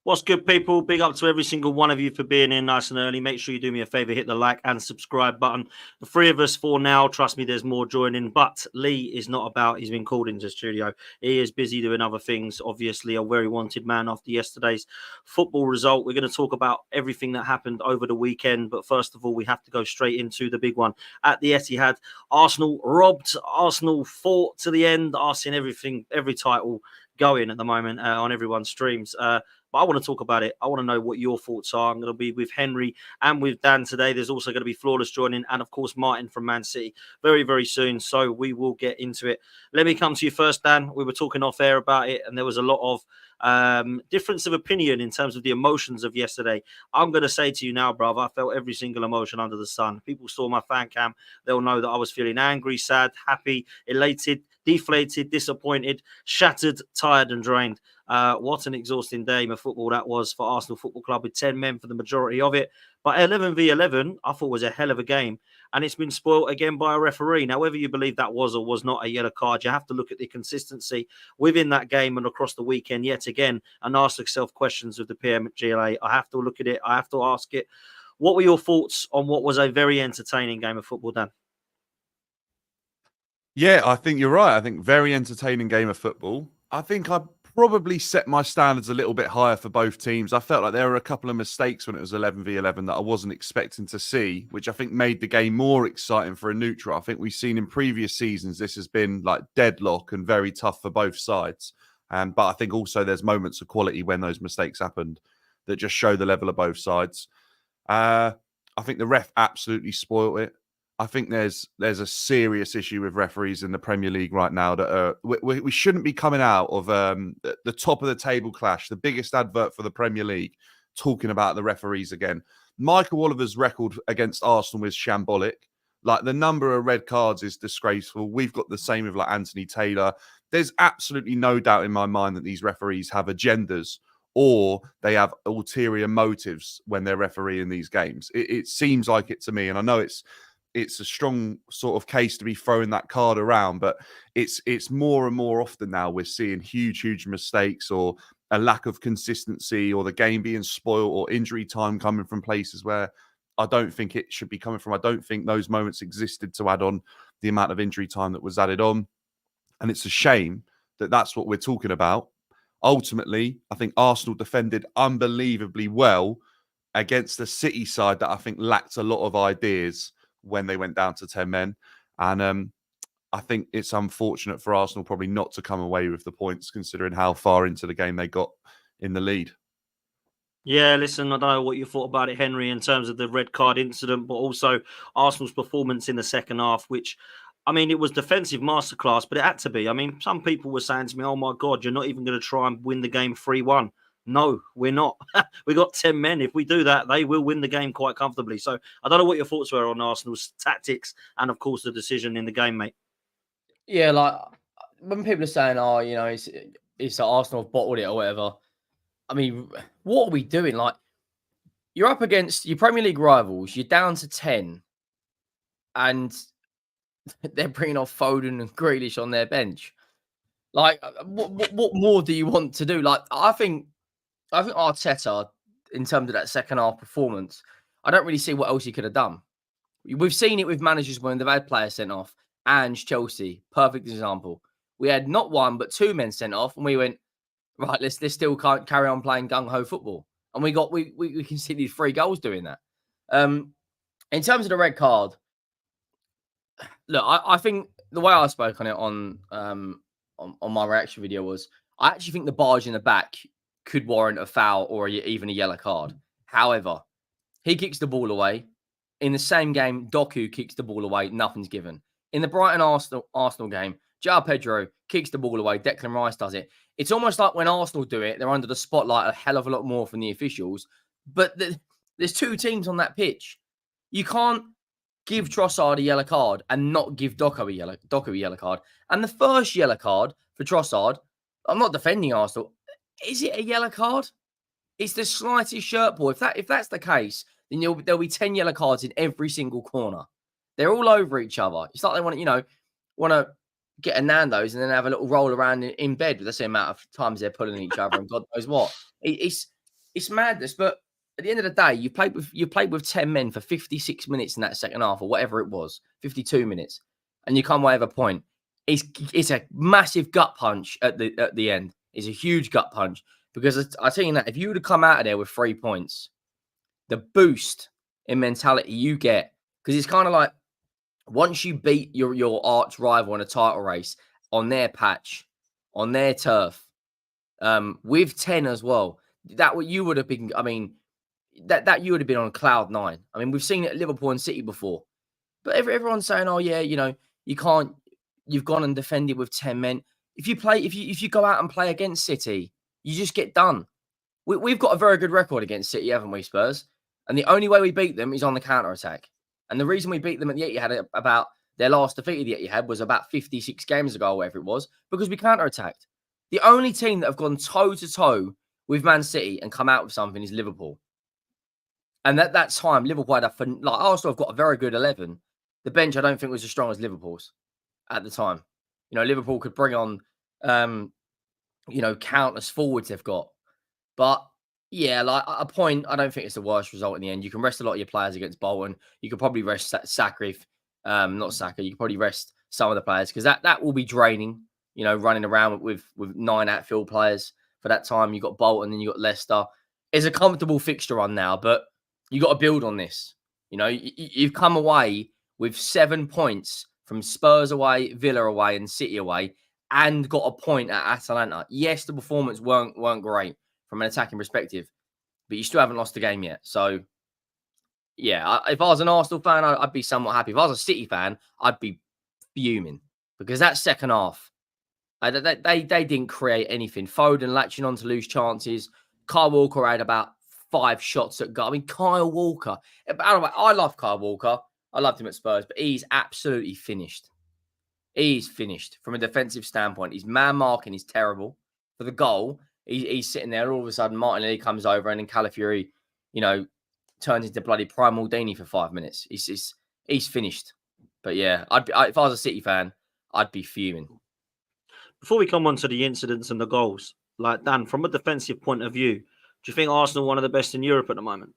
What's good, people? Big up to every single one of you for being in nice and early. Make sure you do me a favor, hit the like and subscribe button. The three of us for now. Trust me, there's more joining. But Lee is not about. He's been called into the studio. He is busy doing other things. Obviously, a very wanted man after yesterday's football result. We're going to talk about everything that happened over the weekend. But first of all, we have to go straight into the big one at the Etihad. Arsenal robbed. Arsenal fought to the end, asking everything, every title going at the moment on everyone's streams. But I want to talk about it. I want to know what your thoughts are. I'm going to be with Henry and with Dan today. There's also going to be Flawless joining, and of course Martin from Man City very, very soon. So we will get into it. Let me come to you first, Dan. We were talking off air about it, and there was a lot of difference of opinion in terms of the emotions of yesterday. I'm going to say to you now, brother, I felt every single emotion under the sun. People saw my fan cam. They'll know that I was feeling angry, sad, happy, elated, deflated, disappointed, shattered, tired and drained. What an exhausting day of football that was for Arsenal Football Club with 10 men for the majority of it. But 11v11, I thought was a hell of a game. And it's been spoiled again by a referee. Now, whether you believe that was or was not a yellow card, you have to look at the consistency within that game and across the weekend yet again and ask yourself questions of the PMGLA. I have to look at it. I have to ask it. What were your thoughts on what was a very entertaining game of football, Dan? Yeah, I think you're right. I think very entertaining game of football. I think I probably set my standards a little bit higher for both teams. I felt like there were a couple of mistakes when it was 11v11 that I wasn't expecting to see, which I think made the game more exciting for a neutral. I think we've seen in previous seasons this has been like deadlock and very tough for both sides. But I think also there's moments of quality when those mistakes happened that just show the level of both sides. I think the ref absolutely spoiled it. I think there's a serious issue with referees in the Premier League right now that we shouldn't be coming out of the top of the table clash, the biggest advert for the Premier League, talking about the referees again. Michael Oliver's record against Arsenal is shambolic. Like the number of red cards is disgraceful. We've got the same with like Anthony Taylor. There's absolutely no doubt in my mind that these referees have agendas or they have ulterior motives when they're refereeing these games. It seems like it to me, and I know it's a strong sort of case to be throwing that card around, but it's more and more often now we're seeing huge mistakes or a lack of consistency or the game being spoiled or injury time coming from places where I don't think it should be coming from. I don't think those moments existed to add on the amount of injury time that was added on. And it's a shame that that's what we're talking about. Ultimately, I think Arsenal defended unbelievably well against the City side that I think lacked a lot of ideas when they went down to 10 men. And I think it's unfortunate for Arsenal probably not to come away with the points considering how far into the game they got in the lead. Yeah, listen, I don't know what you thought about it, Henry, in terms of the red card incident, but also Arsenal's performance in the second half, which, I mean, it was defensive masterclass, but it had to be. I mean, some people were saying to me, oh my God, you're not even going to try and win the game 3-1. No, we're not. We got 10 men. If we do that, they will win the game quite comfortably. So I don't know what your thoughts were on Arsenal's tactics and, of course, the decision in the game, mate. Yeah, like when people are saying, oh, you know, it's that Arsenal have bottled it or whatever. I mean, what are we doing? Like, you're up against your Premier League rivals. You're down to 10. And they're bringing off Foden and Grealish on their bench. Like, what more do you want to do? Like, I think Arteta, in terms of that second half performance, I don't really see what else he could have done. We've seen it with managers when they've had players sent off. Ange, Chelsea, perfect example. We had not one but two men sent off, and we went, right, let's still can't carry on playing gung-ho football. And we conceded 3 goals doing that. In terms of the red card, look, I think the way I spoke on it on my reaction video was, I actually think the barge in the back could warrant a foul or even a yellow card. However, he kicks the ball away. In the same game, Doku kicks the ball away. Nothing's given. In the Brighton Arsenal game, João Pedro kicks the ball away. Declan Rice does it. It's almost like when Arsenal do it, they're under the spotlight a hell of a lot more from the officials. But there's 2 teams on that pitch. You can't give Trossard a yellow card and not give Doku a yellow card. And the first yellow card for Trossard, I'm not defending Arsenal. Is it a yellow card? It's the slightest shirt pull. If that's the case, then there'll be 10 yellow cards in every single corner. They're all over each other. It's like they want to get a Nando's and then have a little roll around in bed with the same amount of times they're pulling each other and God knows what. It's it's madness. But at the end of the day, you played with 10 men for 56 minutes in that second half, or whatever it was, 52 minutes, and you come away with a point. It's a massive gut punch at the end. It's a huge gut punch, because I tell you that if you would have come out of there with 3 points, the boost in mentality you get, because it's kind of like once you beat your arch rival in a title race on their patch, on their turf, with 10 as well, that what you would have been. I mean, that you would have been on cloud 9. I mean, we've seen it at Liverpool and City before, but everyone's saying, "Oh yeah, you can't. You've gone and defended with 10 men. If you go out and play against City, you just get done. We've got a very good record against City, haven't we, Spurs? And the only way we beat them is on the counter attack. And the reason we beat them at the Etihad about their last defeat at the Etihad was about 56 games ago, or whatever it was, because we counter attacked. The only team that have gone toe to toe with Man City and come out with something is Liverpool. And at that time, Liverpool had Arsenal have got a very good 11. The bench, I don't think, was as strong as Liverpool's at the time. Liverpool could bring on, countless forwards they've got. But yeah, like a point, I don't think it's the worst result in the end. You can rest a lot of your players against Bolton. You could probably rest Saka not Saka. You could probably rest some of the players, because that will be draining. Running around with 9 outfield players for that time. You got Bolton and you got Leicester. It's a comfortable fixture run now, but you got to build on this. You've come away with 7 points from Spurs away, Villa away, and City away, and got a point at Atalanta. Yes, the performance weren't great from an attacking perspective, but you still haven't lost the game yet. So, yeah, if I was an Arsenal fan, I'd be somewhat happy. If I was a City fan, I'd be fuming, because that second half, they didn't create anything. Foden latching on to loose chances. Kyle Walker had about 5 shots at goal. I mean, Kyle Walker. By the way, I love Kyle Walker. I loved him at Spurs, but he's absolutely finished. He's finished from a defensive standpoint. His man marking is terrible. For the goal, he's sitting there. All of a sudden, Martinelli comes over, and then Calafiori, turns into bloody Prime Maldini for 5 minutes. He's finished. But yeah, if I was a City fan, I'd be fuming. Before we come on to the incidents and the goals, like Dan, from a defensive point of view, do you think Arsenal are one of the best in Europe at the moment?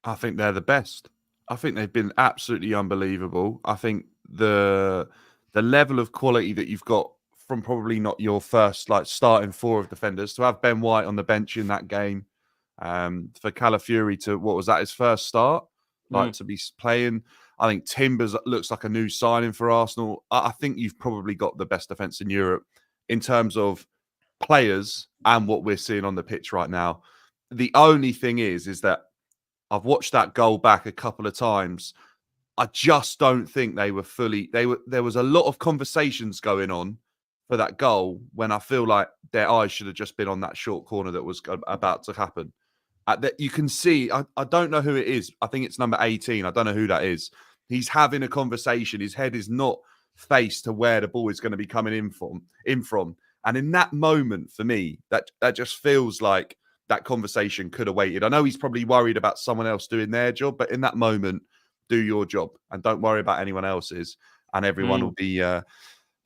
I think they're the best. I think they've been absolutely unbelievable. I think the level of quality that you've got from probably not your first starting 4 of defenders, to have Ben White on the bench in that game, for Calafiori to, what was that, his first start, to be playing. I think Timbers looks like a new signing for Arsenal. I think you've probably got the best defense in Europe in terms of players and what we're seeing on the pitch right now. The only thing is that I've watched that goal back a couple of times. I just don't think they were fully. There was a lot of conversations going on for that goal when I feel like their eyes should have just been on that short corner that was about to happen. That you can see. I don't know who it is. I think it's number 18. I don't know who that is. He's having a conversation. His head is not faced to where the ball is going to be coming in from. And in that moment, for me, that just feels like that conversation could have waited. I know he's probably worried about someone else doing their job, but in that moment, do your job and don't worry about anyone else's, and everyone will be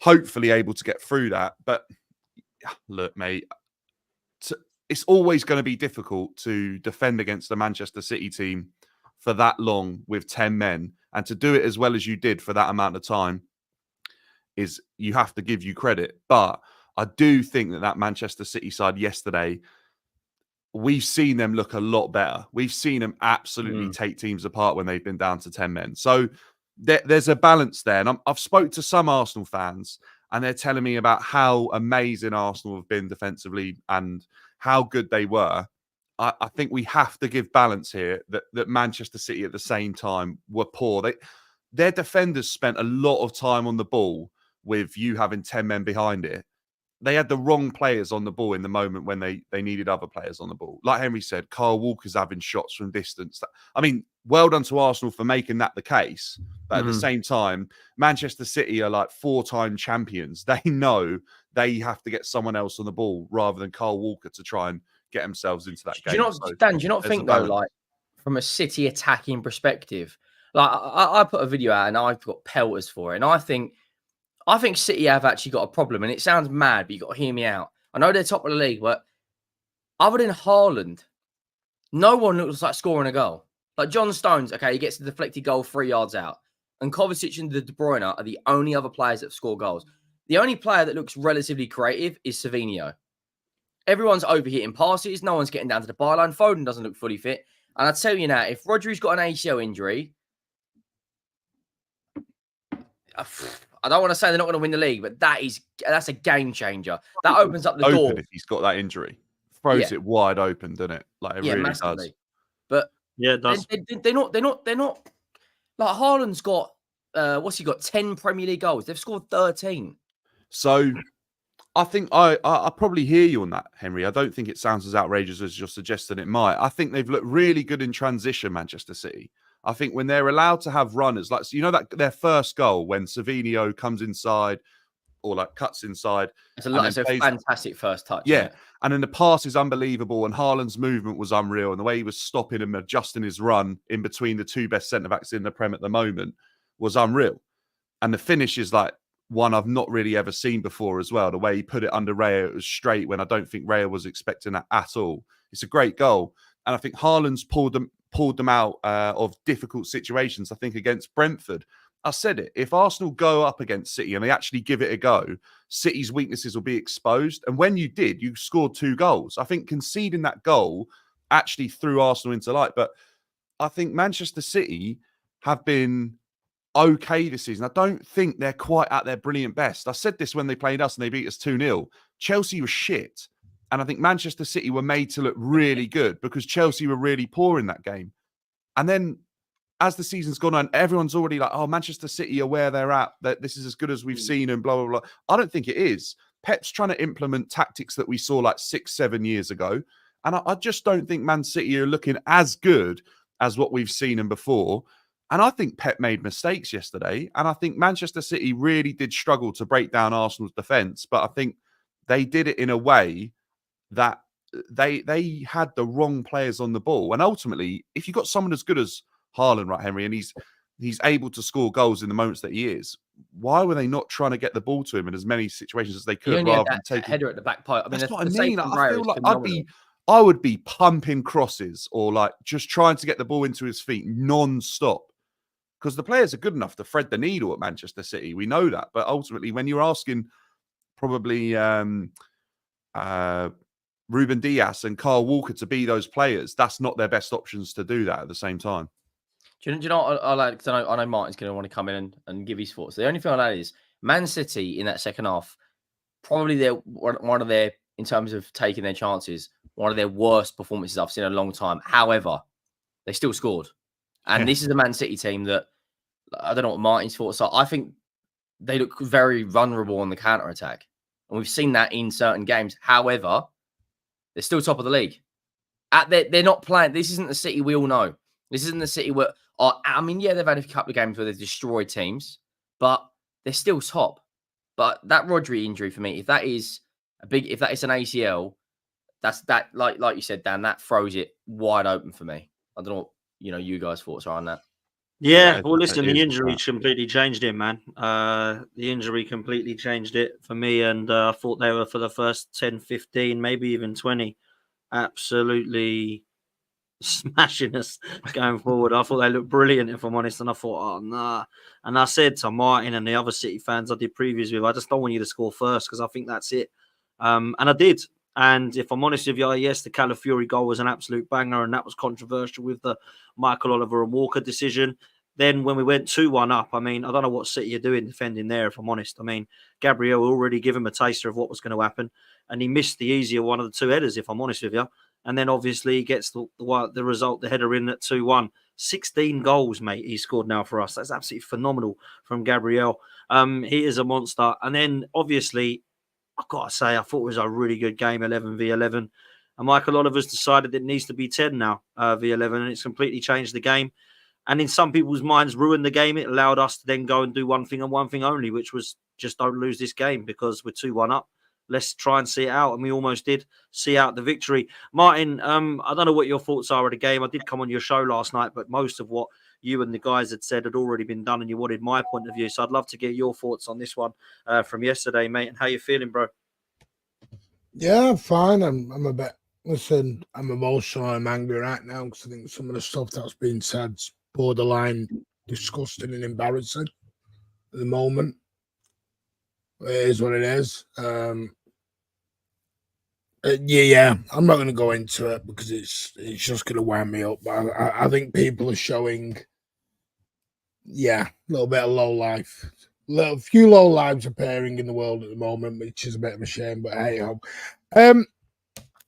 hopefully able to get through that. But look, mate, it's always going to be difficult to defend against the Manchester City team for that long with 10 men, and to do it as well as you did for that amount of time is, you have to give you credit. But I do think that Manchester City side yesterday, we've seen them look a lot better. We've seen them absolutely take teams apart when they've been down to 10 men. So there's a balance there. And I've spoke to some Arsenal fans, and they're telling me about how amazing Arsenal have been defensively and how good they were. I think we have to give balance here, that Manchester City at the same time were poor. Their defenders spent a lot of time on the ball with you having 10 men behind it. They had the wrong players on the ball in the moment when they needed other players on the ball. Like Henry said, Kyle Walker's having shots from distance. I mean, well done to Arsenal for making that the case. But at the same time, Manchester City are like 4-time champions. They know they have to get someone else on the ball rather than Kyle Walker to try and get themselves into that game. Dan, do you not think, though, like, from a City attacking perspective, like I put a video out and I've got pelters for it, and I think City have actually got a problem, and it sounds mad, but you got to hear me out. I know they're top of the league, but other than Haaland, No one looks like scoring a goal. Like John Stones, okay, he gets the deflected goal 3 yards out. And Kovacic and De Bruyne are the only other players that score goals. The only player that looks relatively creative is Savinho. Everyone's overhitting passes. No one's getting down to the byline. Foden doesn't look fully fit. And I tell you now, if Rodri's got an ACL injury, I don't want to say they're not going to win the league, but that's a game changer. That opens up the door. If he's got that injury, throws it wide open, doesn't it? Like it really massively. does. But yeah, it does. They're not like Haaland's got. What's he got? 10 Premier League goals. They've scored 13. So I think I probably hear you on that, Henry. I don't think it sounds as outrageous as you're suggesting it might. I think they've looked really good in transition, Manchester City. I think when they're allowed to have runners, like that their first goal when Savinho comes inside or like cuts inside. It's a fantastic first touch. Yeah. And then the pass is unbelievable. And Haaland's movement was unreal. And the way he was stopping and adjusting his run in between the two best centre-backs in the Prem at the moment was unreal. And the finish is like one I've not really ever seen before as well. The way he put it under Raya, it was straight when I don't think Raya was expecting that at all. It's a great goal. And I think Haaland's pulled them out of difficult situations, I think, against Brentford. I said it. If Arsenal go up against City and they actually give it a go, City's weaknesses will be exposed. And when you did, you scored 2 goals. I think conceding that goal actually threw Arsenal into light. But I think Manchester City have been okay this season. I don't think they're quite at their brilliant best. I said this when they played us and they beat us 2-0. Chelsea was shit. And I think Manchester City were made to look really good because Chelsea were really poor in that game. And then as the season's gone on, everyone's already like, oh, Manchester City are where they're at, that this is as good as we've seen and blah, blah, blah. I don't think it is. Pep's trying to implement tactics that we saw like 6-7 years ago. And I just don't think Man City are looking as good as what we've seen them before. And I think Pep made mistakes yesterday. And I think Manchester City really did struggle to break down Arsenal's defence. But I think they did it in a way that they had the wrong players on the ball. And ultimately, if you've got someone as good as Haaland, right, Henry, and he's able to score goals in the moments that he is, why were they not trying to get the ball to him in as many situations as they could rather than taking header at the back post? I mean, that's what I mean. I feel like phenomenal. I would be pumping crosses or like just trying to get the ball into his feet non-stop. Because the players are good enough to thread the needle at Manchester City. We know that. But ultimately, when you're asking probably Ruben Dias and Kyle Walker to be those players, that's not their best options to do that at the same time. Do you know what I like? Because I know Martin's going to want to come in and give his thoughts. The only thing I know is Man City in that second half, probably one of their, in terms of taking their chances, one of their worst performances I've seen in a long time. However, they still scored. And this is a Man City team that, I don't know what Martin's thoughts are. I think they look very vulnerable on the counter-attack. And we've seen that in certain games. However, they're still top of the league. They're not playing. This isn't the City we all know. This isn't the City where, I mean, yeah, they've had a couple of games where they've destroyed teams, but they're still top. But that Rodri injury for me, if that is an ACL, that like you said, Dan, that throws it wide open for me. I don't know what you guys' thoughts are on that. Yeah, well, listen, the injury completely changed it, man. The injury completely changed it for me, and I thought they were, for the first 10, 15, maybe even 20, absolutely smashing us going forward. I thought they looked brilliant, if I'm honest, and I thought, oh, nah. And I said to Martin and the other City fans I did previews with, I just don't want you to score first because I think that's it. And I did. And if I'm honest with you, yes, the Calafiori goal was an absolute banger, and that was controversial with the Michael Oliver and Walker decision. Then when we went 2-1 up, I mean, I don't know what City are doing defending there, if I'm honest. I mean, Gabriel already gave him a taster of what was going to happen, and he missed the easier one of the 2 headers, if I'm honest with you. And then obviously he gets the result, the header in at 2-1. 16 goals, mate, he scored now for us. That's absolutely phenomenal from Gabriel. He is a monster. And then obviously, I've got to say, I thought it was a really good game, 11v11. And Michael Oliver's decided it needs to be 10 now, v11, and it's completely changed the game. And in some people's minds, ruined the game. It allowed us to then go and do one thing and one thing only, which was just don't lose this game because we're 2-1 up. Let's try and see it out. And we almost did see out the victory. Martin, I don't know what your thoughts are of the game. I did come on your show last night, but most of what you and the guys had said had already been done, and you wanted my point of view. So I'd love to get your thoughts on this one from yesterday, mate, and how you feeling, bro. Yeah, I'm fine. I'm a bit Listen, I'm emotional. I'm angry right now because I think some of the stuff that's been said is borderline disgusting and embarrassing at the moment. It is what it is. Yeah, I'm not going to go into it because it's just going to wind me up. But I think people are showing, a little bit of low life. A few low lives appearing in the world at the moment, which is a bit of a shame. But hey ho.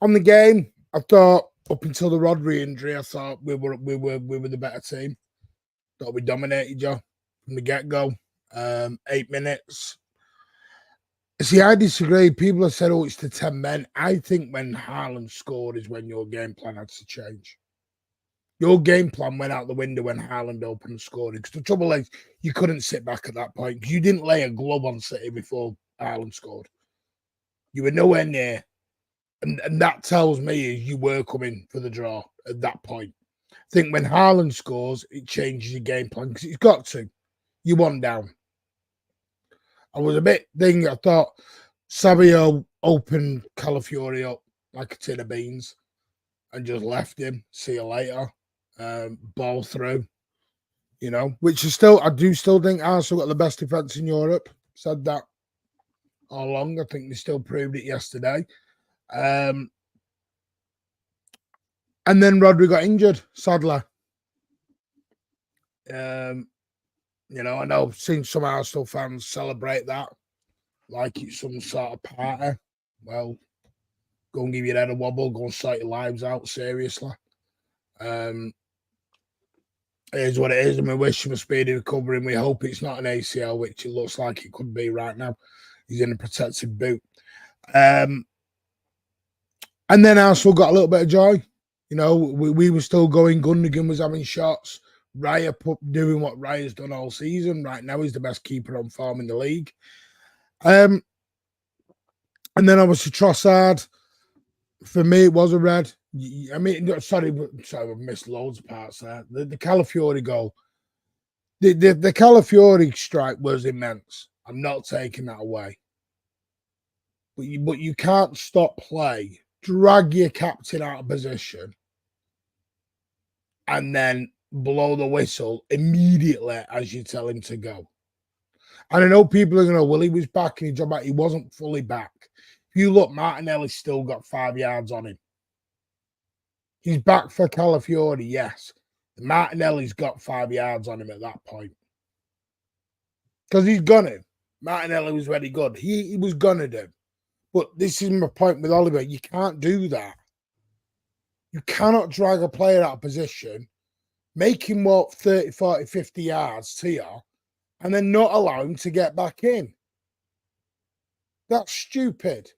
On the game, I thought up until the Rodri injury, I thought we were the better team. Thought we dominated you from the get go. 8 minutes. See, I disagree. People have said, "Oh, it's the 10 men." I think when Haaland scored is when your game plan had to change. Your game plan went out the window when Haaland opened and scored. Because the trouble is, you couldn't sit back at that point. You didn't lay a glove on City before Haaland scored. You were nowhere near. And that tells me you were coming for the draw at that point. I think when Haaland scores, it changes your game plan because it's got to. You one down. I was a bit I thought Savio opened Calafiori up like a tin of beans and just left him. See you later. Ball through. Which is I do still think Arsenal got the best defence in Europe. Said that all along. I think they still proved it yesterday. And then Rodri got injured, sadly. I know I've seen some Arsenal fans celebrate that like it's some sort of party. Well, go and give your head a wobble, go and sort your lives out, seriously. It is what it is, and we wish him a speedy recovery, and we hope it's not an ACL, which it looks like it could be right now. He's in a protective boot. And then Arsenal got a little bit of joy. We were still going. Gundogan was having shots. Raya doing what Raya's done all season. Right now, he's the best keeper on form in the league. And then obviously Trossard. For me, it was a red. I mean, sorry, I've missed loads of parts there. The Calafiori goal. The Calafiori strike was immense. I'm not taking that away. But you can't stop play, drag your captain out of position, and then blow the whistle immediately as you tell him to go. And I know people are going to, well, he was back and he dropped back. He wasn't fully back. If you look, Martinelli's still got 5 yards on him. He's back for Calafiori, yes. Martinelli's got 5 yards on him at that point. Because he's gonna. Martinelli was very good. He was gonna do. But this is my point with Oliver. You can't do that. You cannot drag a player out of position, make him walk 30, 40, 50 yards to you, and then not allow him to get back in. That's stupid.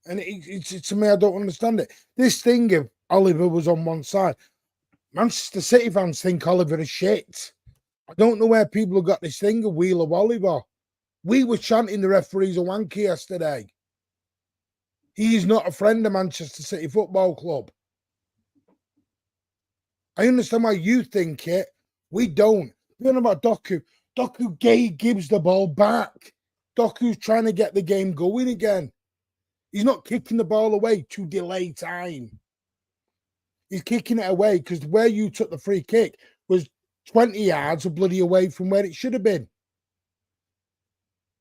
And to me, I don't understand it. This thing of Oliver was on one side. Manchester City fans think Oliver is shit. I don't know where people have got this thing of Wheel of Oliver. We were chanting the referee's a wanker yesterday. He is not a friend of Manchester City Football Club. I understand why you think it. We don't. We're about Doku. Doku gives the ball back. Doku's trying to get the game going again. He's not kicking the ball away to delay time. He's kicking it away because where you took the free kick was 20 yards of bloody away from where it should have been.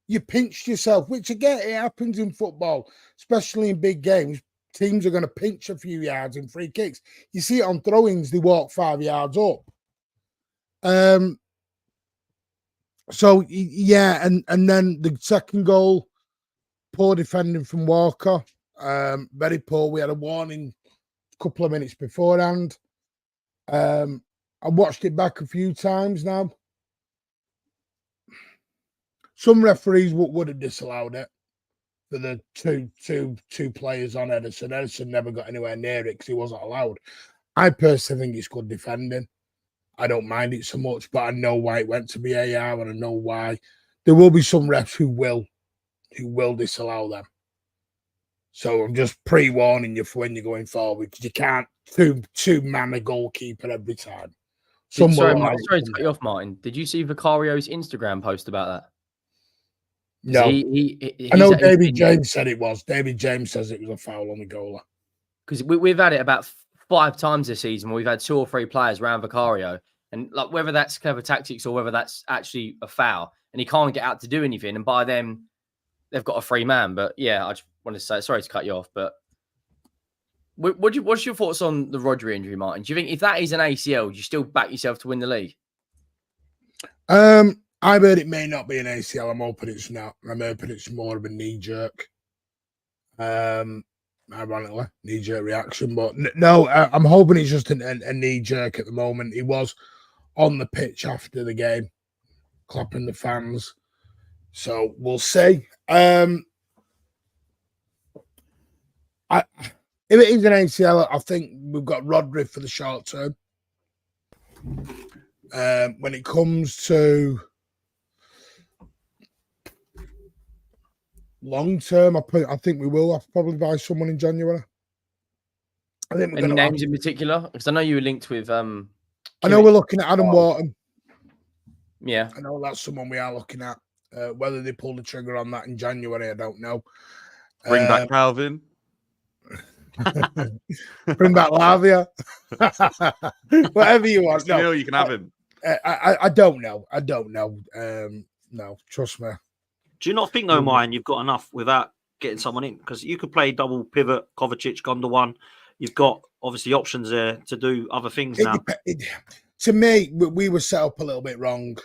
You pinched yourself, which again, it happens in football, especially in big games. Teams are going to pinch a few yards in free kicks. You see it on throw-ins, they walk 5 yards up. So, yeah, and then the second goal, poor defending from Walker. Very poor. We had a warning a couple of minutes beforehand. I watched it back a few times now. Some referees would have disallowed it for the two players on Ederson. Ederson never got anywhere near it because he wasn't allowed. I personally think it's good defending. I don't mind it so much, but I know why it went to VAR, and I know why. There will be some refs who will disallow them. So I'm just pre-warning you for when you're going forward, because you can't two-man a goalkeeper every time. Sorry to cut you off, Martin. Did you see Vicario's Instagram post about that? No. I know David James said it was. David James says it was a foul on the goalie. because we've had it about 5 times this season where we've had 2 or 3 players around Vicario, and like whether that's clever tactics or whether that's actually a foul, and he can't get out to do anything, and by then they've got a free man. But yeah, I just wanted to say, sorry to cut you off, but what's your thoughts on the Rodri injury, Martin? Do you think if that is an ACL, do you still back yourself to win the league? I've heard it may not be an ACL. I'm hoping it's not. I'm hoping it's more of a knee jerk. Ironically, knee jerk reaction, but no, I'm hoping it's just a knee jerk at the moment. He was on the pitch after the game, clapping the fans. So we'll see. If it is an ACL, I think we've got Rodri for the short term. When it comes to long term, I think we will have to probably buy someone in January. I think Any names in particular? Because I know you were linked with. I know we're looking at Adam Wharton. Yeah, I know that's someone we are looking at. Whether they pull the trigger on that in January, I don't know. Bring back Calvin. Bring back Lavia. Whatever you want. No, you can have him. I don't know. I don't know. No, trust me. Do you not think, though, Martin, you've got enough without getting someone in? Because you could play double pivot, Kovacic, Gundogan. You've got, obviously, options there to do other things now. To me, we were set up a little bit wrong.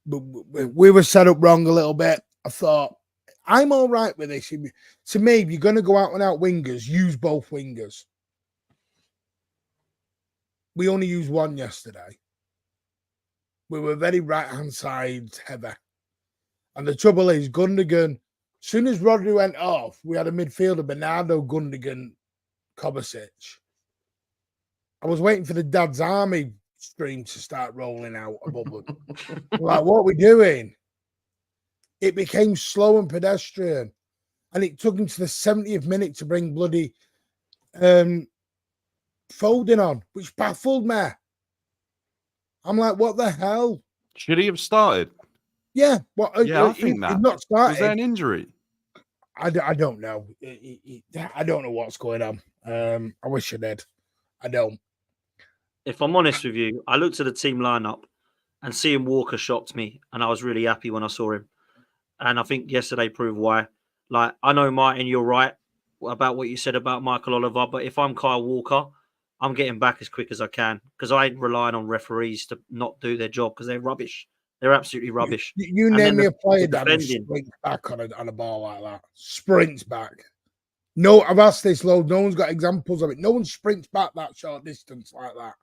We were set up wrong a little bit. I thought, I'm all right with this. To me, if you're going to go out and out wingers, use both wingers. We only used one yesterday. We were very right-hand side heavy. And the trouble is, Gundogan, as soon as Rodri went off, we had a midfielder, Bernardo, Gundogan, Kovacic. I was waiting for the Dad's Army stream to start rolling out above them. Like, what are we doing? It became slow and pedestrian. And it took him to the 70th minute to bring bloody Foden on, which baffled me. I'm like, what the hell? Should he have started? Yeah. I think that. Not started. Was there an injury? I don't know. I don't know what's going on. I wish I did. I don't. If I'm honest with you, I looked at the team lineup and seeing Walker shocked me, and I was really happy when I saw him. And I think yesterday proved why. Like, I know, Martin, you're right about what you said about Michael Oliver, but if I'm Kyle Walker, I'm getting back as quick as I can because I ain't relying on referees to not do their job because they're rubbish. They're absolutely rubbish. You name me a player that sprints back on a ball like that. Sprints back. No, I've asked this load. No one's got examples of it. No one sprints back that short distance like that.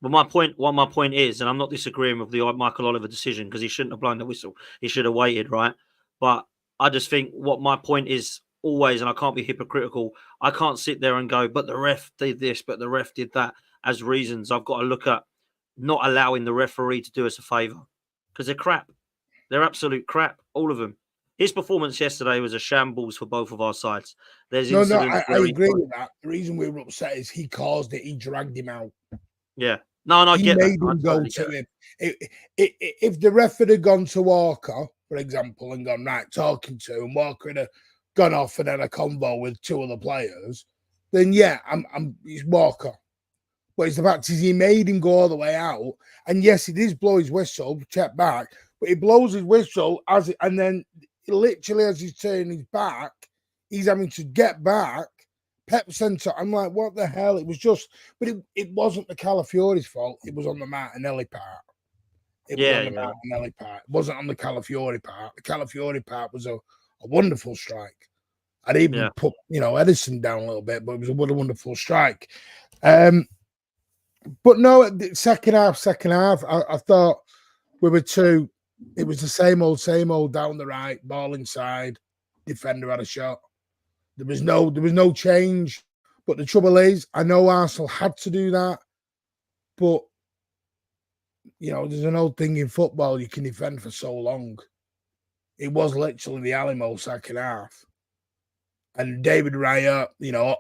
But what my point is, and I'm not disagreeing with the Michael Oliver decision because he shouldn't have blown the whistle. He should have waited, right? But I just think what my point is always, and I can't be hypocritical, I can't sit there and go, but the ref did this, but the ref did that as reasons. I've got to look at not allowing the referee to do us a favour because they're crap. They're absolute crap, all of them. His performance yesterday was a shambles for both of our sides. There's I agree with that. The reason we were upset is he caused it. He dragged him out. Yeah. No, I get that. He made him go to him. If the ref had gone to Walker, for example, and gone, right, talking to him, Walker had gone off and had a convo with 2 other players, then yeah, he's Walker. But it's the fact is he made him go all the way out. And yes, he did blow his whistle, check back, but he blows his whistle and then literally as he's turning his back, he's having to get back. Pep Center, I'm like, what the hell? It was just, but it wasn't the Calafiori's fault. It was on the Martinelli part. It wasn't on the Calafiori part. The Calafiori part was a wonderful strike. I'd even put, Edison down a little bit, but it was a wonderful strike. But no, second half, I thought we were it was the same old down the right, ball inside, defender had a shot. There was no change. But the trouble is, I know Arsenal had to do that, but there's an old thing in football, you can defend for so long. It was literally the Alamo second half. And David Raya,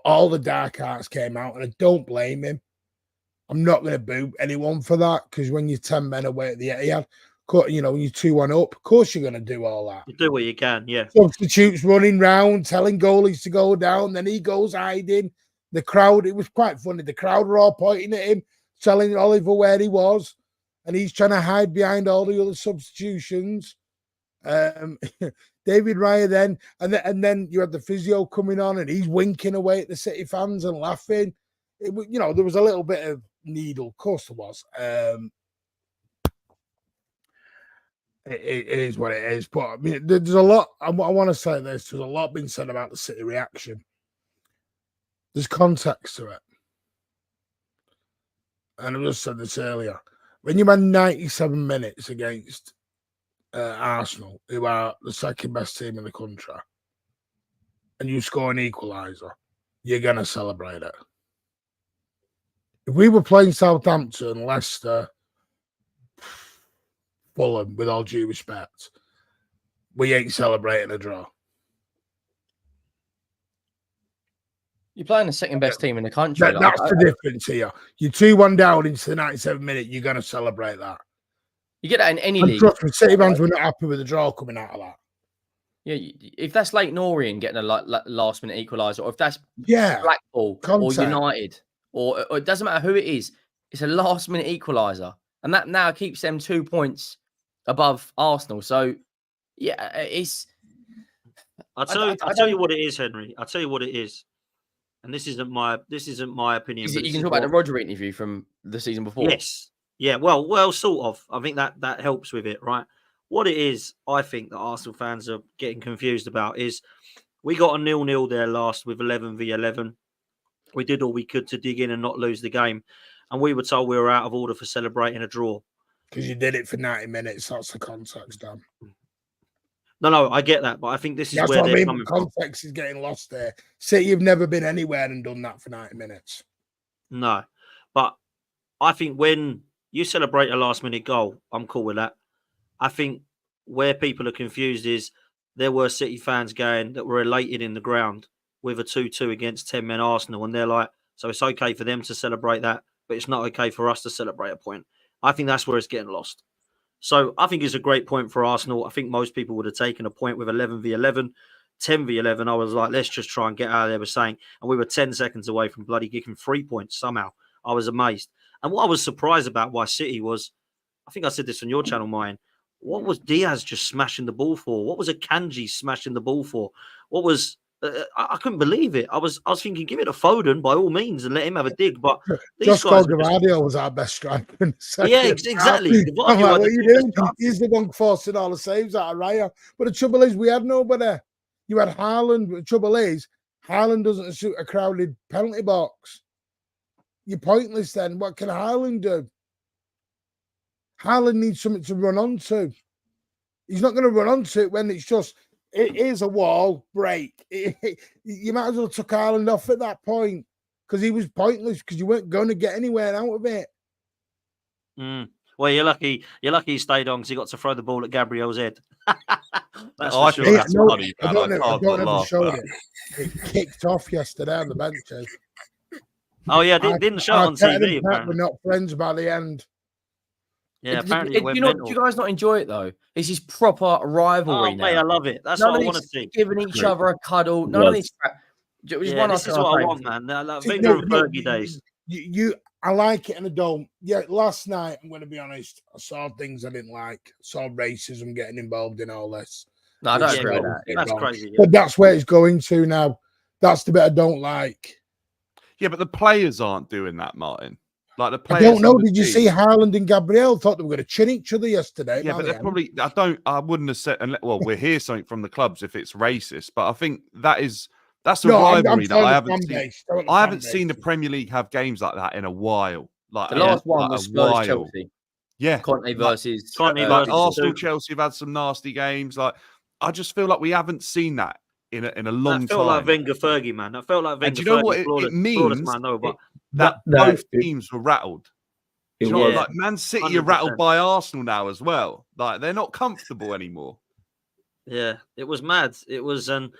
all the dark arts came out, and I don't blame him. I'm not going to boo anyone for that, because when you're 10 men away at the Etihad, You know, when you're 2-1 up, of course you're going to do all that. You do what you can, yeah. Substitutes running round, telling goalies to go down. Then he goes hiding. The crowd, it was quite funny. The crowd were all pointing at him, telling Oliver where he was. And he's trying to hide behind all the other substitutions. David Raya then, and then you had the physio coming on, and he's winking away at the City fans and laughing. You know, there was a little bit of needle, of course there was. It is what it is. But I mean, there's a lot. I want to say this. There's a lot being said about the City reaction. There's context to it, and I just said this earlier. When you had 97 minutes against Arsenal, who are the second best team in the country, and you score an equaliser, you're going to celebrate it. If we were playing Southampton, Leicester, Fulham, with all due respect, we ain't celebrating a draw. You're playing the second best team in the country. That's the difference here. You're 2-1 down into the 97th minute, you're going to celebrate that. You get that in any league. Trust me, City fans were not happy with the draw coming out of that. Yeah, if that's Leyton Orient getting a last minute equaliser, or if that's Blackpool or United, or it doesn't matter who it is, it's a last minute equaliser, and that now keeps them 2 points above Arsenal. So yeah, it's. I'll tell you what it is, Henry. I'll tell you what it is, and this isn't my opinion. You can talk about the Roger interview from the season before. Yes. Yeah, well, sort of. I think that helps with it, right? What it is, I think that Arsenal fans are getting confused about is we got a 0-0 there last with 11v11. We did all we could to dig in and not lose the game, and we were told we were out of order for celebrating a draw. Because you did it for 90 minutes. That's the context, Dan. No, I get that, but I think this is where they're coming from. Context is getting lost there. City, you've never been anywhere and done that for 90 minutes. No, but I think when you celebrate a last-minute goal, I'm cool with that. I think where people are confused is there were City fans going that were elated in the ground with a 2-2 against 10-men Arsenal, and they're like, so it's okay for them to celebrate that, but it's not okay for us to celebrate a point. I think that's where it's getting lost. So I think it's a great point for Arsenal. I think most people would have taken a point with 11v11, 10v11. I was like, let's just try and get out of there. We're saying, and we were 10 seconds away from bloody getting 3 points somehow. I was amazed. And what I was surprised about why City was, I think I said this on your channel, Mine. What was Diaz just smashing the ball for? What was Akanji smashing the ball for? What was I couldn't believe it. I was thinking, give it to Foden by all means and let him have a dig. But Josh Gavardio was our best striker in the second. Yeah, exactly. I'm like, what are you doing? He's the one forcing all the saves out of Raya. But the trouble is, we had nobody. You had Haaland. But the trouble is, Haaland doesn't suit a crowded penalty box. You're pointless then. What can Haaland do? Haaland needs something to run onto. He's not going to run onto it when it's just, it is a wall break. You might as well took Haaland off at that point because he was pointless because you weren't going to get anywhere out of it. Well, you're lucky he stayed on because he got to throw the ball at Gabriel's head. That's I for think sure. that's funny. I don't know if it showed it. It kicked off yesterday on the benches. Oh, yeah, didn't show on TV. We're not friends by the end. Yeah, apparently. Do you guys not enjoy it though? This is proper rivalry. Mate, I love it. That's what I want to see. Giving each other a cuddle. None of this crap. This is what I want, man. Wenger and Fergie days. I like it and I don't. Yeah, last night, I'm going to be honest, I saw things I didn't like. I saw racism getting involved in all this. No, I don't agree with that. That's crazy. Yeah. But that's where it's going to now. That's the bit I don't like. Yeah, but the players aren't doing that, Martin. Like the players. I don't know. Did you see Haaland and Gabriel thought they were going to chin each other yesterday? Yeah, but they're probably. I wouldn't have said. Well, we'll hear something from the clubs if it's racist, but I think that's a rivalry that I haven't seen. I haven't seen the Premier League have games like that in a while. Like the last one was Spurs Chelsea. Yeah, Conte versus Arsenal. Chelsea have had some nasty games. Like I just feel like we haven't seen that in a long time. That felt like Wenger Fergie, man. That felt like Wenger. Do you know what it means? Man, no, but both teams were rattled. You know, like Man City 100%. Are rattled by Arsenal now as well. Like they're not comfortable anymore. Yeah, it was mad. It was, and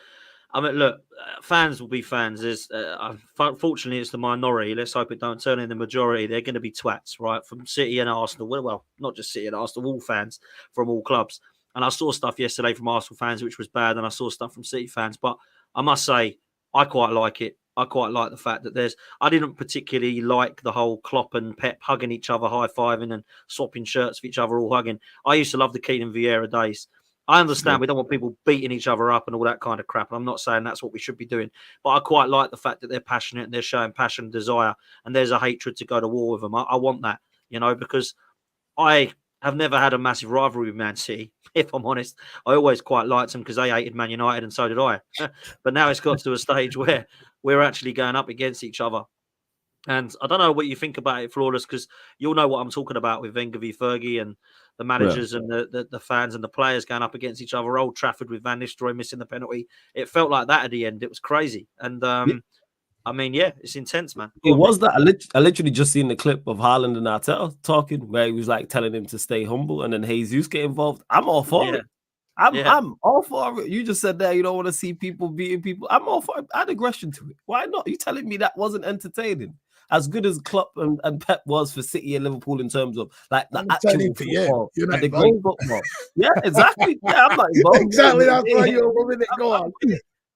I mean, look, fans will be fans. Fortunately, it's the minority. Let's hope it don't turn in the majority. They're going to be twats, right? From City and Arsenal. Well, not just City and Arsenal, all fans from all clubs. And I saw stuff yesterday from Arsenal fans, which was bad. And I saw stuff from City fans. But I must say, I quite like it. I quite like the fact that I didn't particularly like the whole Klopp and Pep hugging each other, high-fiving and swapping shirts for each other, all hugging. I used to love the Keane and Vieira days. I understand we don't want people beating each other up and all that kind of crap. I'm not saying that's what we should be doing. But I quite like the fact that they're passionate and they're showing passion and desire and there's a hatred to go to war with them. I want that, because I have never had a massive rivalry with Man City, if I'm honest. I always quite liked them because they hated Man United and so did I. But now it's got to a stage where we're actually going up against each other. And I don't know what you think about it, Flawless, because you'll know what I'm talking about with Wenger v Fergie and the managers and the fans and the players going up against each other. Old Trafford with Van Nistelrooy missing the penalty. It felt like that at the end. It was crazy. And I mean, yeah, it's intense, man. It was that. I literally just seen the clip of Haaland and Arteta talking where he was like telling him to stay humble, and then Jesus get involved. I'm all for it. I'm all for it. You just said that you don't want to see people beating people. I'm all for it. Add aggression to it. Why not? You telling me that wasn't entertaining? As good as Klopp and Pep was for City and Liverpool in terms of like the actual football and the great football. Yeah, exactly. Yeah, I'm not involved. Exactly. That's why you're moving it. Go on.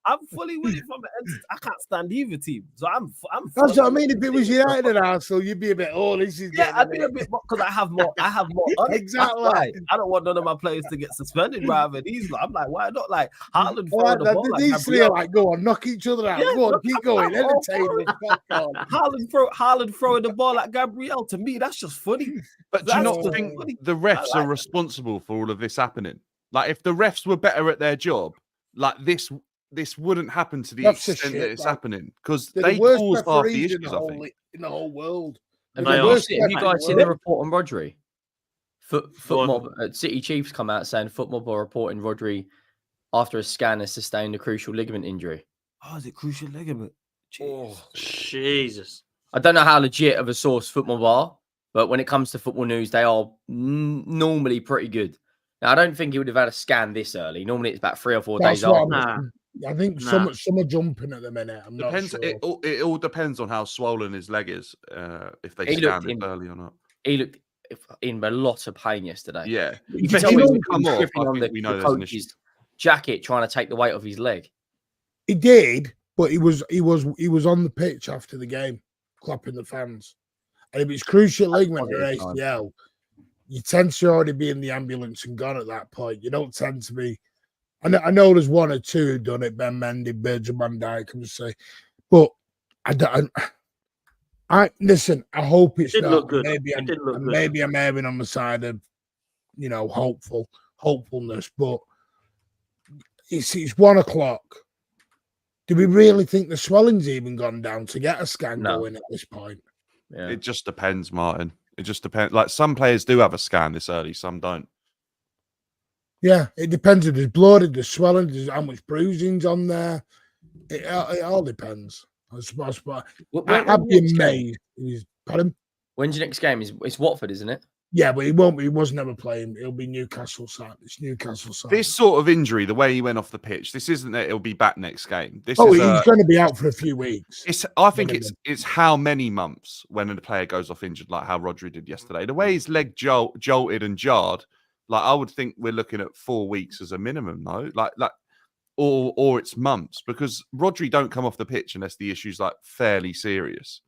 I'm fully with it from the end. I can't stand either team, so I'm. That's what I mean. If it was United and Arsenal, you'd be a bit. Oh, this is. Yeah, I'd be a bit more because I have more. Exactly. Right. I don't want none of my players to get suspended rather than these. I'm like, why not? Like Haaland throwing the ball. These three are like, go on, knock each other out. Yeah, go on, keep going. Entertainment. Haaland throwing the ball at Gabriel. To me, that's just funny. But do you not think the refs are responsible for all of this happening? Like, if the refs were better at their job, like this wouldn't happen to the extent that it's happening because they caused half the issues, I think. In the whole world. Have you guys seen the report on Rodri? City Chiefs come out saying Footmob are reporting Rodri after a scan has sustained a crucial ligament injury. Oh, is it crucial ligament? Oh, Jesus. I don't know how legit of a source Footmob are, but when it comes to football news, they are normally pretty good. Now, I don't think he would have had a scan this early. Normally, it's about 3 or 4 days after. I think some are jumping at the minute. I'm not sure. It all depends on how swollen his leg is, if they scan it early or not. He looked in a lot of pain yesterday. Yeah. You can tell he was gripping on the coach's jacket, trying to take the weight off his leg. He did, but he was on the pitch after the game, clapping the fans. And if it's crucial ligament or ACL, you tend to already be in the ambulance and gone at that point. You don't tend to be. I know there's one or two who've done it, Ben Mendy, Virgil van Dijk, I'm just saying. But I listen, I hope it's not. Look good. Maybe I'm erring on the side of, hopefulness, but it's 1 o'clock. Do we really think the swelling's even gone down to get a scan going at this point? Yeah. It just depends, Martin. It just depends. Like, some players do have a scan this early, some don't. Yeah, it depends if there's blood, if there's swelling, there's how much bruising's on there. It all depends. I suppose. I'd be amazed. Pardon? When's your next game? It's Watford, isn't it? Yeah, but he won't be. He was never playing. It'll be Newcastle side. It's Newcastle side. This sort of injury, the way he went off the pitch, this isn't that he'll be back next game. He's going to be out for a few weeks. I think it's how many months when a player goes off injured, like how Rodri did yesterday. The way his leg jolted and jarred. Like, I would think we're looking at 4 weeks as a minimum, though. Or it's months, because Rodri don't come off the pitch unless the issue's like fairly serious.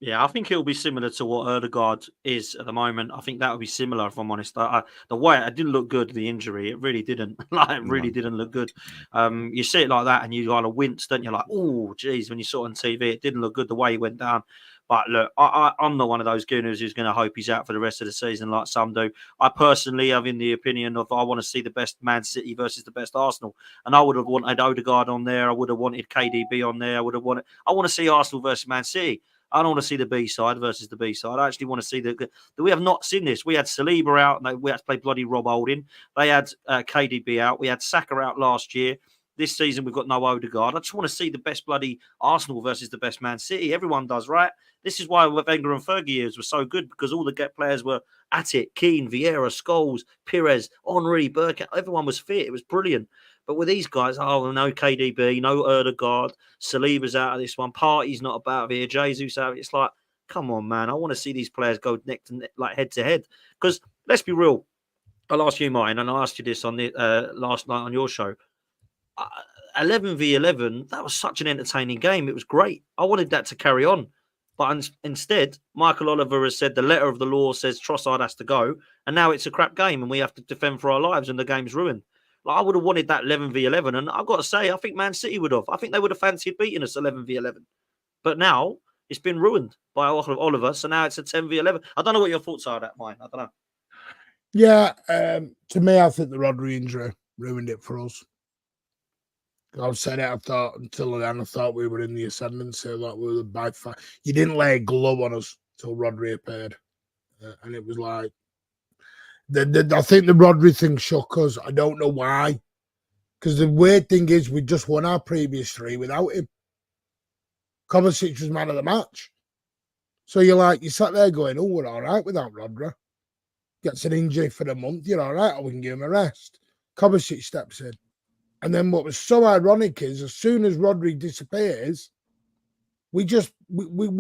Yeah, I think it'll be similar to what Erdegaard is at the moment. I think that would be similar, if I'm honest. The way it didn't look good, the injury, it really didn't. Didn't look good. You see it like that, and you kind of wince, don't you? Like, oh, geez, when you saw it on TV, it didn't look good the way he went down. But look, I'm not one of those gooners who's going to hope he's out for the rest of the season like some do. I personally have in the opinion of I want to see the best Man City versus the best Arsenal. And I would have wanted Odegaard on there. I would have wanted KDB on there. I want to see Arsenal versus Man City. I don't want to see the B side versus the B side. I actually want to see that we have not seen this. We had Saliba out. And we had to play bloody Rob Holding. They had KDB out. We had Saka out last year. This season, we've got no Odegaard. I just want to see the best bloody Arsenal versus the best Man City. Everyone does, right? This is why Wenger and Fergie years were so good, because all the get players were at it. Keane, Vieira, Scholes, Pires, Henry, Burke. Everyone was fit. It was brilliant. But with these guys, no KDB, no Erdegaard, Saliba's out of this one, Partey's not about here, Jesus out of it. It's like, come on, man. I want to see these players go neck to neck, like head to head. Because let's be real. I'll ask you, Martin, and I asked you this on the last night on your show. 11v11, that was such an entertaining game. It was great. I wanted that to carry on. But instead, Michael Oliver has said the letter of the law says Trossard has to go. And now it's a crap game and we have to defend for our lives and the game's ruined. Like, I would have wanted that 11v11. And I've got to say, I think Man City would have. I think they would have fancied beating us 11v11. But now it's been ruined by Oliver. So now it's a 10v11. I don't know what your thoughts are on that, mine. I don't know. Yeah, to me, I think the Rodri injury ruined it for us. I've said it, I thought, until then, I thought we were in the ascendancy, like we were by far. You didn't lay a glove on us till Rodri appeared. And it was like, I think the Rodri thing shook us. I don't know why. Because the weird thing is, we just won our previous 3 without him. Kovacic was man of the match. So you sat there going, oh, we're all right without Rodri. Gets an injury for the month, you're all right, or we can give him a rest. Kovacic steps in. And then what was so ironic is, as soon as Rodri disappears, we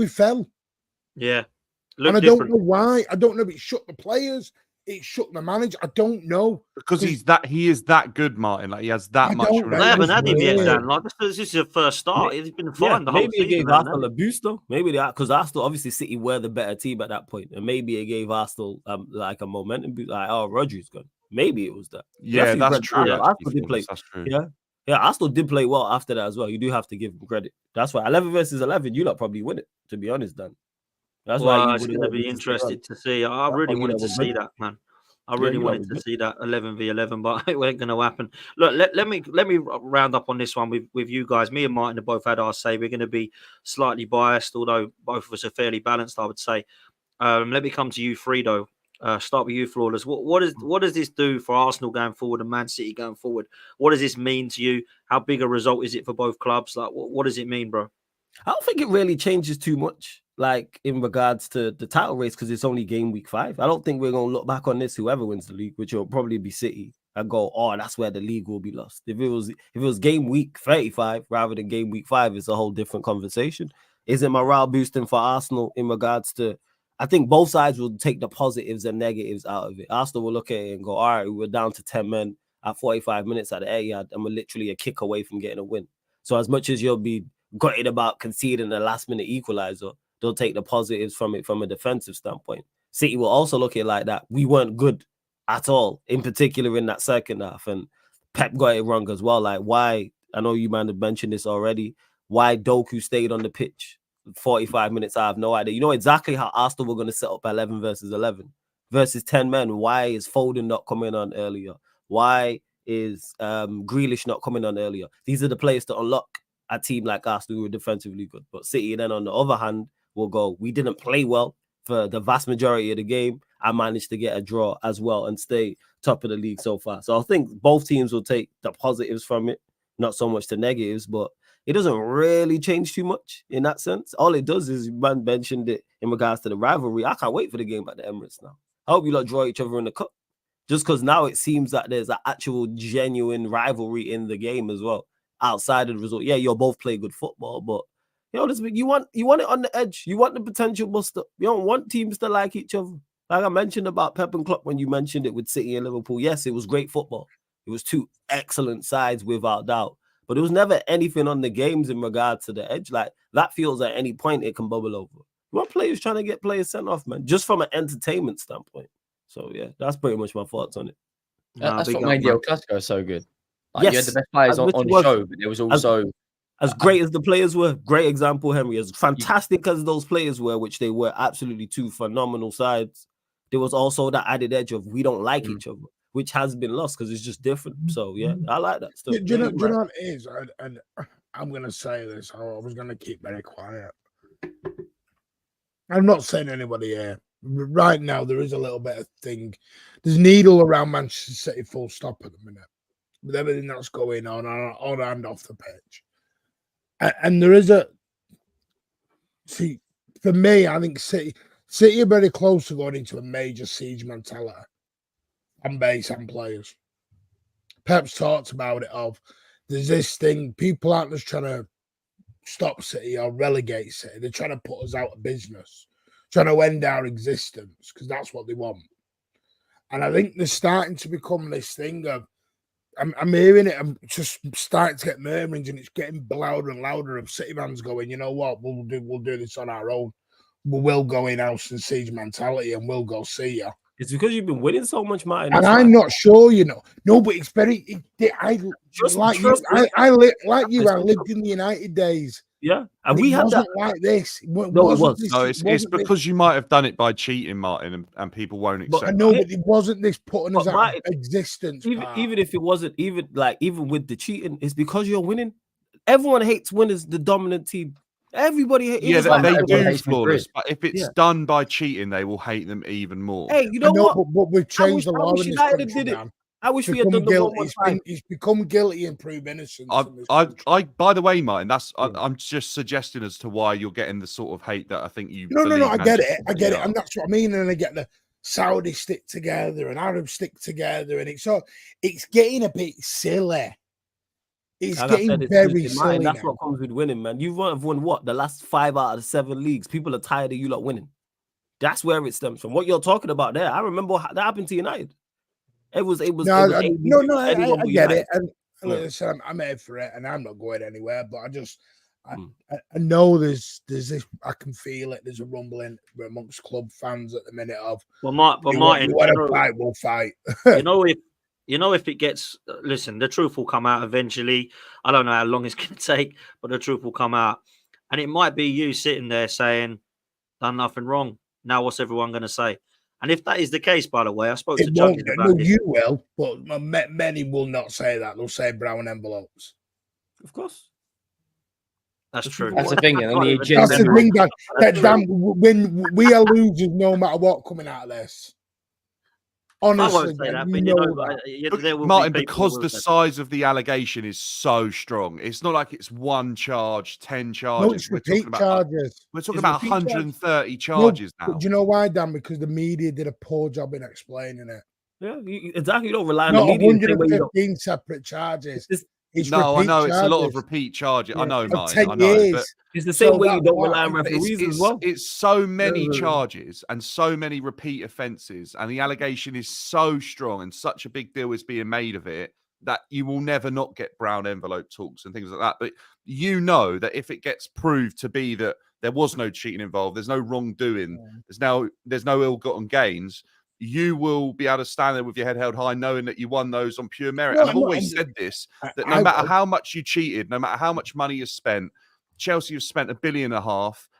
fell. Yeah. And I don't know why. I don't know if it shook the players, it shook the manager. I don't know. Because he is that good, Martin. Like, he has that much. They haven't had him yet, Dan. Like, this is your first start. He's been fine the whole season. Maybe it gave Arsenal a boost, though. Maybe because Arsenal, obviously, City were the better team at that point. And maybe it gave Arsenal like a momentum boost. Like, Rodri's gone. Maybe it was that. Yeah, that's true. Arsenal did play. That's true. Yeah, Arsenal did play well after that as well. You do have to give them credit. That's why 11 versus 11, you lot probably win it, to be honest, Dan. That's why it's going to be interested to see. I really wanted to see that, man. I really wanted to see that 11v11, but it wasn't going to happen. Look, let me round up on this one with you guys. Me and Martin have both had our say. We're going to be slightly biased, although both of us are fairly balanced, I would say. Let me come to you, Fredo. Start with you, Flawless. What does this do for Arsenal going forward and Man City going forward? What does this mean to you? How big a result is it for both clubs? Like, what does it mean, bro? I don't think it really changes too much, like in regards to the title race, because it's only game week 5. I don't think we're going to look back on this, whoever wins the league, which will probably be City, and go, oh, that's where the league will be lost. If it was game week 35 rather than game week 5, it's a whole different conversation. Is it morale boosting for Arsenal in regards to? I think both sides will take the positives and negatives out of it. Arsenal will look at it and go, all right, we're down to 10 men at 45 minutes at the Etihad, and we're literally a kick away from getting a win. So as much as you'll be gutted about conceding the last-minute equaliser, they'll take the positives from it from a defensive standpoint. City will also look at it like that. We weren't good at all, in particular in that second half, and Pep got it wrong as well. Like, why, I know you might have mentioned this already, why Doku stayed on the pitch 45 minutes, I have no idea. You know exactly how Arsenal were going to set up 11 versus 11 versus 10 men. Why is Foden not coming on earlier? Why is Grealish not coming on earlier? These are the players to unlock a team like Arsenal who are defensively good. But City then, on the other hand, will go, we didn't play well for the vast majority of the game. I managed to get a draw as well and stay top of the league so far. So I think both teams will take the positives from it, not so much the negatives, but it doesn't really change too much in that sense. All it does is, man mentioned it in regards to the rivalry. I can't wait for the game at the Emirates now. I hope you lot draw each other in the cup. Just because now it seems that there's an actual genuine rivalry in the game as well, outside of the result. Yeah, you'll both play good football, but you want it on the edge. You want the potential bust up. You don't want teams to like each other. Like I mentioned about Pep and Klopp when you mentioned it with City and Liverpool. Yes, it was great football. It was 2 excellent sides without doubt. But there was never anything on the games in regard to the edge. Like, that feels at any point it can bubble over. You want players trying to get players sent off, man, just from an entertainment standpoint. So, yeah, that's pretty much my thoughts on it. That's what made the El Clasico so good. Like, yes, you had the best players on the show, but there was also... As great as the players were, great example, Henry, as fantastic as those players were, which they were absolutely 2 phenomenal sides, there was also that added edge of we don't like each other, which has been lost because it's just different. So, yeah, I like that stuff. Do you know what it is? And I'm going to say this. I was going to keep very quiet. I'm not saying anybody here. Right now, there is a little bit of thing. There's needle around Manchester City full stop at the minute. With everything that's going on and off the pitch. And there is for me, I think City are very close to going into a major siege mentality on base and players. Pep's talked about it. Of there's this thing, people aren't just trying to stop City or relegate City. They're trying to put us out of business, trying to end our existence because that's what they want. And I think they're starting to become this thing of, I'm hearing it. I'm just starting to get murmurings, and it's getting louder and louder of City fans going, you know what, we'll do this on our own. We'll go in house and siege mentality, and we'll go see ya. It's because you've been winning so much, Martin. And I'm not sure, you know. No, but it's very. I lived in the United days. Yeah, and we had that like this. No, it was. No, it's because you might have done it by cheating, Martin, and people won't accept. I know, but it wasn't this putting us out of existence. Even if it wasn't, even with the cheating, it's because you're winning. Everyone hates winners, the dominant team. Everybody hates. Yeah, they do flawless, but if it's done by cheating, they will hate them even more. Hey, you know what? But we've changed the law in this United country, did it. man. I wish we had done the 1-1-5. He's become guilty and proved innocent. By the way, Martin, I'm just suggesting as to why you're getting the sort of hate that I think you. No, I get it, and that's what I mean. And I get the Saudis stick together and Arabs stick together, and it's getting a bit silly. It's getting very silly. And that's what comes with winning, man. You've won what? The last 5 out of the 7 leagues. People are tired of you lot winning. That's where it stems from. What you're talking about there, I remember that happened to United. It was. I get it, and listen, I'm here for it, and I'm not going anywhere. But I know there's this. I can feel it. There's a rumbling amongst club fans at the minute of. Martin, fight, we'll fight. You know, if it gets, listen, the truth will come out eventually. I don't know how long it's going to take, but the truth will come out, and it might be you sitting there saying, "Done nothing wrong." Now, what's everyone going to say? And if that is the case, by the way, I spoke to judges about this. You will, but many will not say that. They'll say brown envelopes. Of course. That's true. That's the thing. That's the thing, that damn, when we are losers, no matter what coming out of this. Honestly, I won't say that, but Martin, because the size of the allegation is so strong, it's not like it's one charge, 10 charges. No, it's repeat charges. We're talking about 130 charges now. Do you know why, Dan? Because the media did a poor job in explaining it. Yeah, exactly. You don't rely on the media. 115 separate charges. I know it's a lot of repeat charges. Yeah. I know, Martin. I know, but it's the same way you don't rely on referees as well. It's so many charges and so many repeat offences, and the allegation is so strong, and such a big deal is being made of it that you will never not get brown envelope talks and things like that. But you know that if it gets proved to be that there was no cheating involved, there's no wrongdoing, there's no ill-gotten gains, you will be able to stand there with your head held high, knowing that you won those on pure merit. And I've always said this, that no matter how much you cheated, no matter how much money you spent, Chelsea have spent $1.5 billion,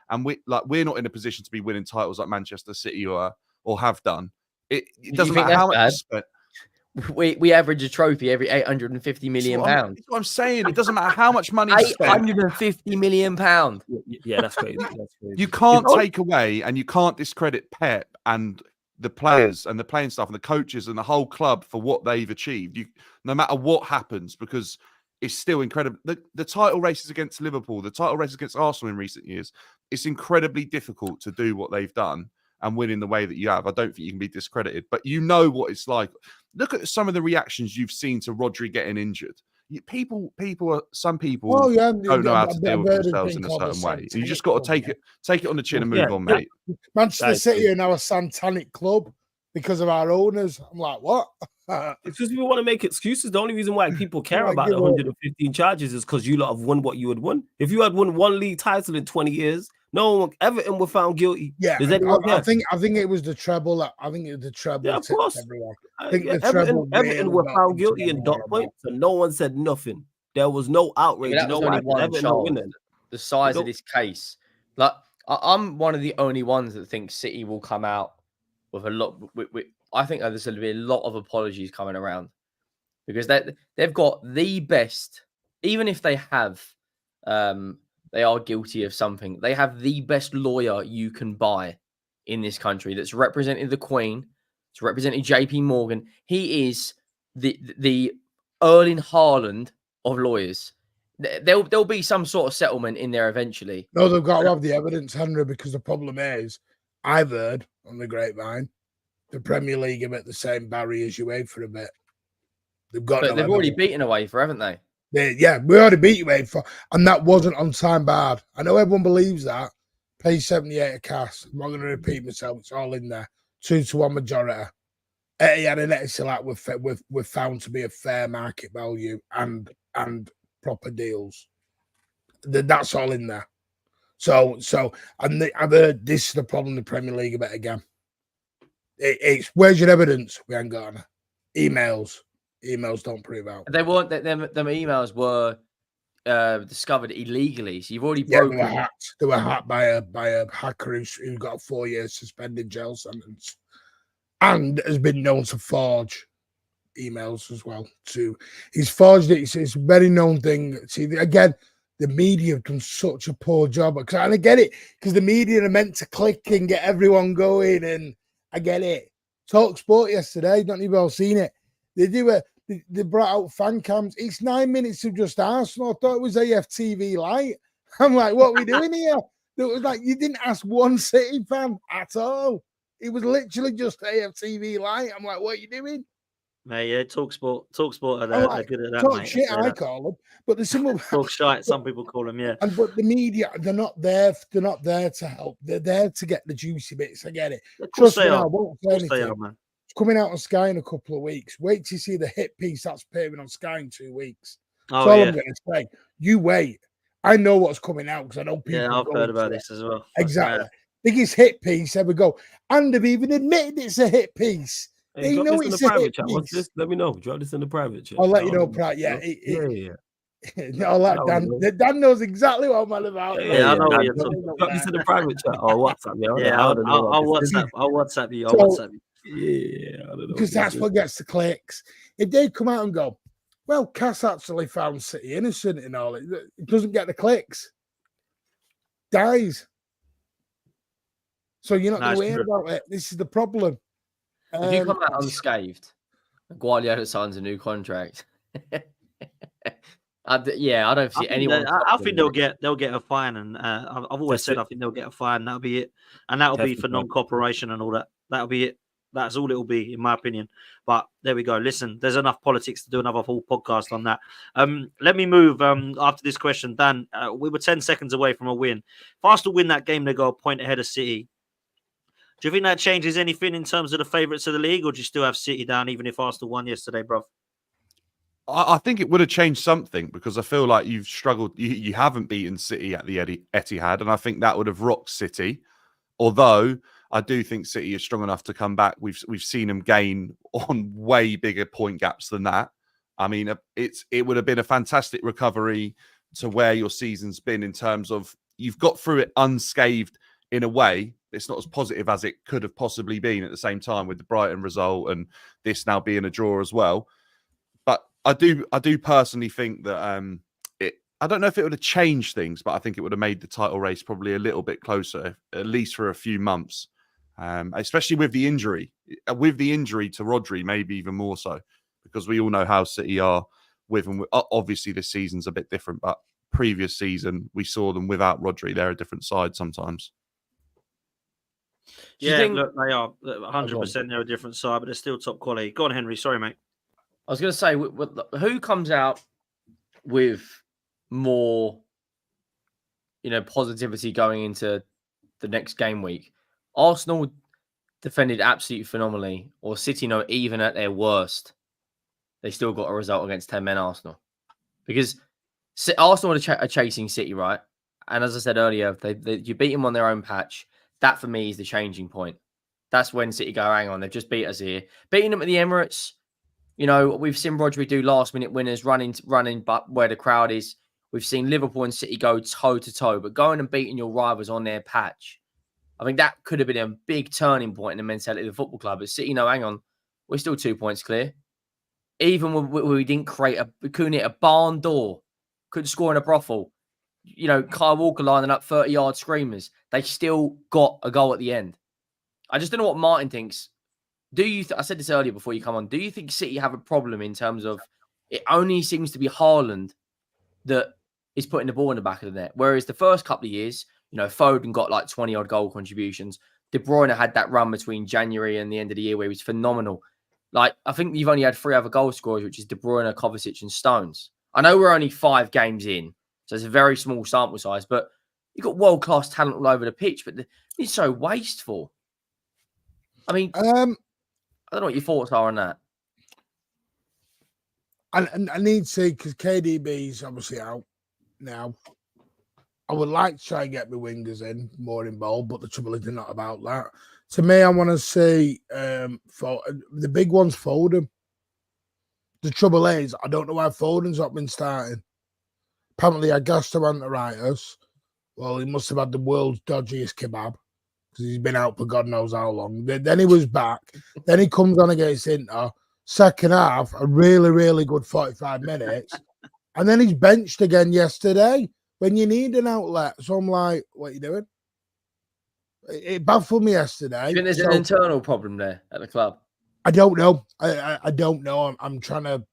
and we're not in a position to be winning titles like Manchester City or have done. It doesn't matter how much you spent. We average a trophy every 850 million pounds. That's what I'm saying. It doesn't matter how much money you spent. 850 million pounds. Yeah, that's crazy. You can't take away and you can't discredit Pep and the players and the playing staff and the coaches and the whole club for what they've achieved. No matter what happens, because it's still incredible. The title races against Liverpool, the title races against Arsenal in recent years, it's incredibly difficult to do what they've done and win in the way that you have. I don't think you can be discredited, but you know what it's like. Look at some of the reactions you've seen to Rodri getting injured. Some people don't know how to deal with themselves in a certain way. You just got to take it on the chin and move on, mate. Manchester City are now a satanic club because of our owners. I'm like, what? It's because people want to make excuses. The only reason why people care about the 115 charges is because you lot have won what you had won. If you had won one league title in 20 years, no one, Everton were found guilty. Yeah, I think it was the treble. I think it was the treble. Yeah, of course. Everyone. Everton were found guilty in dot points, and no one said nothing. There was no outrage. That was only one child. The size of this case. Like, I'm one of the only ones that think City will come out with a lot. I think there's going to be a lot of apologies coming around because they've got the best, even if they have, they are guilty of something. They have the best lawyer you can buy in this country that's represented the Queen, it's represented JP Morgan. He is the Erling Haaland of lawyers. There'll be some sort of settlement in there eventually. No, they've got to have the evidence, Henry, because the problem is, I've heard on the grapevine, the Premier League are at the same barrier as UEFA for a bit. They've got. But they've already beaten away for, haven't they? Yeah, we already beat you away for, and that wasn't on time bad. I know everyone believes that. Page 78 of Cass. I'm not going to repeat myself. It's all in there. 2-1 majority. Etihad and Etisalat were found to be a fair market value and proper deals. That's all in there. So and I've heard this is the problem in the Premier League about again. It's where's your evidence? We ain't got any. Emails don't prove out. They weren't. Them emails were discovered illegally. So you've already broken. They were hacked by a hacker who got a 4 year suspended jail sentence, and has been known to forge emails as well. He's forged it. It's a very known thing. See, again, the media have done such a poor job. And I get it, because the media are meant to click and get everyone going, and I get it. Talk Sport yesterday, don't you've all seen it? They brought out fan cams. It's 9 minutes of just Arsenal. I thought it was AFTV Light. I'm like, what are we doing here? It was like, you didn't ask one City fan at all. It was literally just AFTV Light. I'm like, what are you doing? Mate, yeah, Talk Sport are they're good at that, talk mate. Shit, I call them. But there's some talk shite, some people call them, yeah. But the media, they're not there to help. They're there to get the juicy bits. I get it. Trust me, I won't say anything. Man. It's coming out on Sky in a couple of weeks. Wait till you see the hit piece that's appearing on Sky in 2 weeks. That's all I'm going to say. You wait. I know what's coming out because I know people. Yeah, I've heard about this as well. Exactly. Biggest hit piece. There we go. And they've even admitted it's a hit piece. Hey, they know it's a hit piece. What's this? Let me know. Drop this in the private chat. I'll let you know. Yeah. I'll let Dan. Dan knows exactly what I'm on about. Yeah, I know what you're talking about. Drop this in the private chat or WhatsApp me. I'll WhatsApp you. I'll WhatsApp you. Yeah, I don't know. Because that's what gets the clicks. If they come out and go, well, Cass actually found City innocent and all, it doesn't get the clicks. Dies. So you're not going to hear about it. This is the problem. If you come out unscathed, Guardiola signs a new contract. I don't see anyone. I think they'll get a fine, and I've always said I think they'll get a fine. That'll be it, and that'll be for non-cooperation and all that. That'll be it. That's all it'll be, in my opinion. But there we go. Listen, there's enough politics to do another whole podcast on that. Let me move after this question. Dan, we were 10 seconds away from a win. If Arsenal win that game, they go a point ahead of City. Do you think that changes anything in terms of the favourites of the league, or do you still have City down, even if Arsenal won yesterday, bro? I think it would have changed something, because I feel like you've struggled. You haven't beaten City at the Etihad, and I think that would have rocked City. Although I do think City is strong enough to come back. We've seen them gain on way bigger point gaps than that. I mean, it would have been a fantastic recovery to where your season's been, in terms of you've got through it unscathed in a way. It's not as positive as it could have possibly been at the same time, with the Brighton result and this now being a draw as well. But I do personally think that I don't know if it would have changed things, but I think it would have made the title race probably a little bit closer, at least for a few months, especially with the injury. With the injury to Rodri, maybe even more so, because we all know how City are with them. Obviously, this season's a bit different, but previous season we saw them without Rodri. They're a different side sometimes. Look, they are 100%. They're a different side, but they're still top quality. Go on, Henry. Sorry, mate. I was going to say, who comes out with more, positivity going into the next game week? Arsenal defended absolutely phenomenally, or City, even at their worst, they still got a result against 10 men Arsenal. Because Arsenal are chasing City, right? And as I said earlier, you beat them on their own patch. That, for me, is the changing point. That's when City go, hang on, they've just beat us here. Beating them at the Emirates, we've seen Rodri do last-minute winners, running but where the crowd is. We've seen Liverpool and City go toe-to-toe, but going and beating your rivals on their patch, I think that could have been a big turning point in the mentality of the football club. But City, hang on, we're still 2 points clear. Even when we didn't we couldn't hit a barn door, couldn't score in a brothel. Kyle Walker lining up 30-yard screamers. They still got a goal at the end. I just don't know what Martin thinks. I said this earlier before you come on. Do you think City have a problem in terms of it only seems to be Haaland that is putting the ball in the back of the net? Whereas the first couple of years, Foden got like 20-odd goal contributions. De Bruyne had that run between January and the end of the year where he was phenomenal. Like, I think you've only had 3 other goal scorers, which is De Bruyne, Kovacic, and Stones. I know we're only 5 games in, so it's a very small sample size, but you've got world-class talent all over the pitch, but it's so wasteful. I mean, I don't know what your thoughts are on that. I need to see, because KDB's obviously out now. I would like to try and get my wingers in, more involved, but the trouble is they're not about that. To me, I want to see the big one's Foden. The trouble is, I don't know why Foden's not been starting. Apparently, I gastroenteritis. Well, he must have had the world's dodgiest kebab because he's been out for God knows how long. Then he was back. Then he comes on against Inter. Second half, a really, really good 45 minutes. And then he's benched again yesterday when you need an outlet. So I'm like, what are you doing? It baffled me yesterday. I think there's an internal problem there at the club. I don't know. I don't know. I'm trying to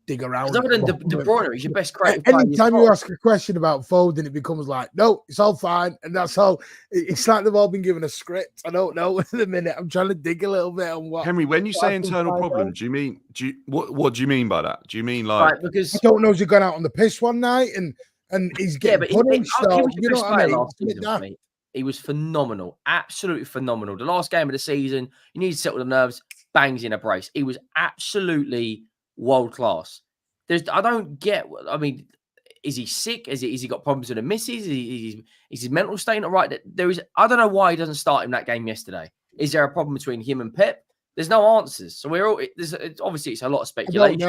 dig around. Other than De Bruyne, he's your best creative player. Anytime you ask a question about Foden, it becomes like, no, it's all fine. And that's all. It's like they've all been given a script. I don't know at the minute. I'm trying to dig a little bit on what. Henry, when you say internal problem, do you mean, what do you mean by that? Do you mean like. Right, because I don't know if he's gone out on the piss one night and he's getting punished. You know what I mean? Last season for me. He was phenomenal, absolutely phenomenal. The last game of the season, you need to settle the nerves, bangs in a brace. He was absolutely world class. I don't get. I mean, is he sick? Is he got problems with the misses? Is his mental state not right? I don't know why he doesn't start in that game yesterday. Is there a problem between him and Pep? There's no answers. So obviously it's a lot of speculation. Do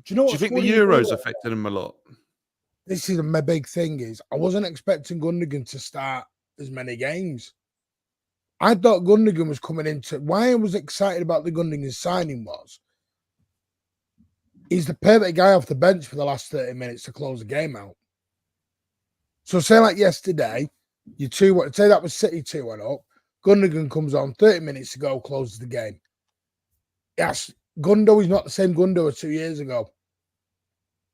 you know? Do you think the Euros affected him a lot? This is my big thing is I wasn't expecting Gundogan to start as many games. I thought Gundogan was coming into why I was excited about the Gundogan signing was he's the perfect guy off the bench for the last 30 minutes to close the game out. So say like yesterday, say that was City 2-1 up, Gundogan comes on 30 minutes to go, closes the game. Yes, Gundo is not the same Gundo as 2 years ago,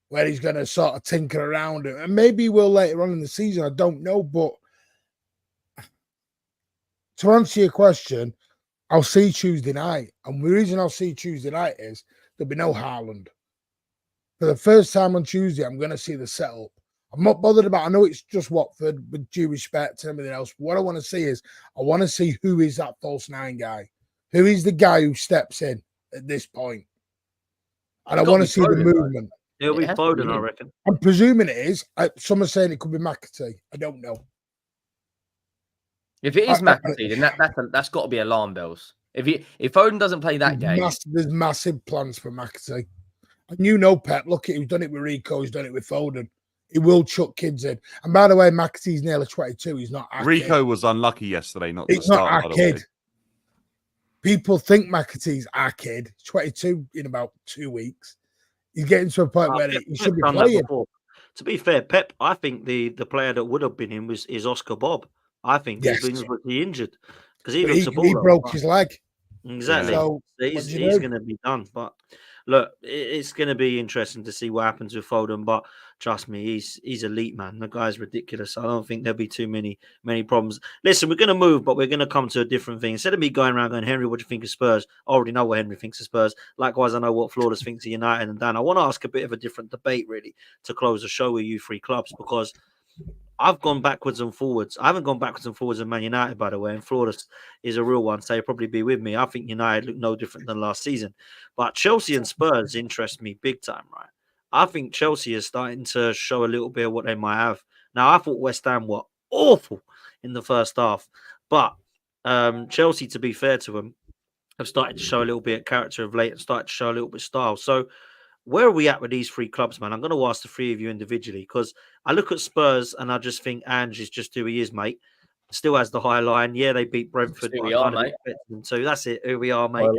where he's going to sort of tinker around it. And maybe he will later on in the season. I don't know. But to answer your question, I'll see Tuesday night. And the reason I'll see Tuesday night is there'll be no Haaland. For the first time on Tuesday, I'm going to see the setup. I'm not bothered about, I know it's just Watford with due respect and everything else. But what I want to see is, I want to see who is that false 9 guy. Who is the guy who steps in at this point? And I want to see the movement. It'll be Foden, I reckon. I'm presuming it is. Some are saying it could be McAtee. I don't know. If it is McAtee, then that's got to be alarm bells. If Foden doesn't play that game, there's massive plans for McAtee. And you know, Pep, look at he's done it with Rico, he's done it with Foden. He will chuck kids in. And by the way, McAtee's nearly 22. He's not our Rico kid. was unlucky yesterday not He's to start. not our kid. People think McAtee's our kid. He's 22 in about 2 weeks. He's getting to a point where he should be playing. To be fair, Pep, I think the player that would have been him is Oscar Bob. I think he's been injured because he broke his leg. Exactly. So he's going to be done. But look, it's going to be interesting to see what happens with Foden. But trust me, he's elite, man. The guy's ridiculous. I don't think there'll be too many problems. Listen, we're going to move, but we're going to come to a different thing. Instead of me going around going, Henry, what do you think of Spurs? I already know what Henry thinks of Spurs. Likewise, I know what Flawless thinks of United and Dan. I want to ask a bit of a different debate, really, to close the show with you 3 clubs, because I've gone backwards and forwards. I haven't gone backwards and forwards in Man United, by the way, and Flawless is a real one, so he'll probably be with me. I think United look no different than last season. But Chelsea and Spurs interest me big time, right? I think Chelsea is starting to show a little bit of what they might have. Now, I thought West Ham were awful in the first half, but Chelsea, to be fair to them, have started to show a little bit of character of late and started to show a little bit of style. So where are we at with these 3 clubs, man? I'm going to ask the 3 of you individually, because I look at Spurs and I just think Ange is just who he is, mate. Still has the high line. Yeah, they beat Brentford. Here we are, mate. Them to. That's it. Who we are, mate.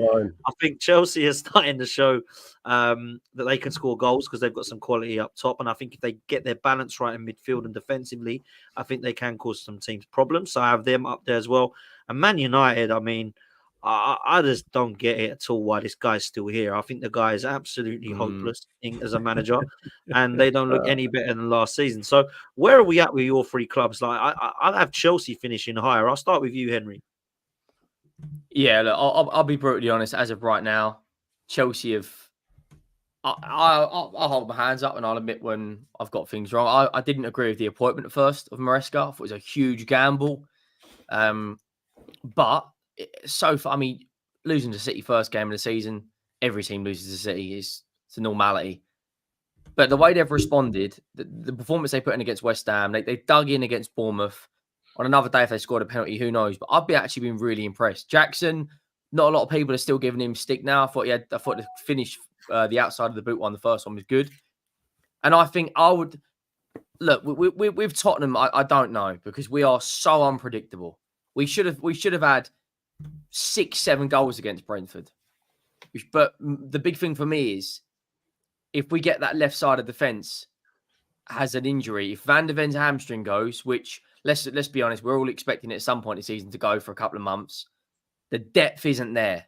I think Chelsea is starting to show that they can score goals because they've got some quality up top. And I think if they get their balance right in midfield and defensively, I think they can cause some teams problems. So I have them up there as well. And Man United, I mean, I just don't get it at all why this guy's still here. I think the guy is absolutely hopeless as a manager, and they don't look any better than last season. So where are we at with your 3 clubs? Like I'll have Chelsea finishing higher. I'll start with you, Henry. Yeah, look, I'll be brutally honest. As of right now, Chelsea have. I'll hold my hands up and I'll admit when I've got things wrong. I didn't agree with the appointment at first of Maresca. I thought it was a huge gamble. But so far, I mean, losing to City first game of the season, every team loses to City. It's a normality. But the way they've responded, the performance they put in against West Ham, they dug in against Bournemouth. On another day, if they scored a penalty, who knows? But I've actually been really impressed. Jackson, not a lot of people are still giving him stick now. I thought the finish the outside of the boot one, the first one was good. And I think I would look with Tottenham. I don't know because we are so unpredictable. We should have had 6-7 goals against Brentford. But the big thing for me is if we get that left side of the fence has an injury, if Van de Ven's hamstring goes, which let's be honest, we're all expecting it at some point in the season to go for a couple of months. The depth isn't there,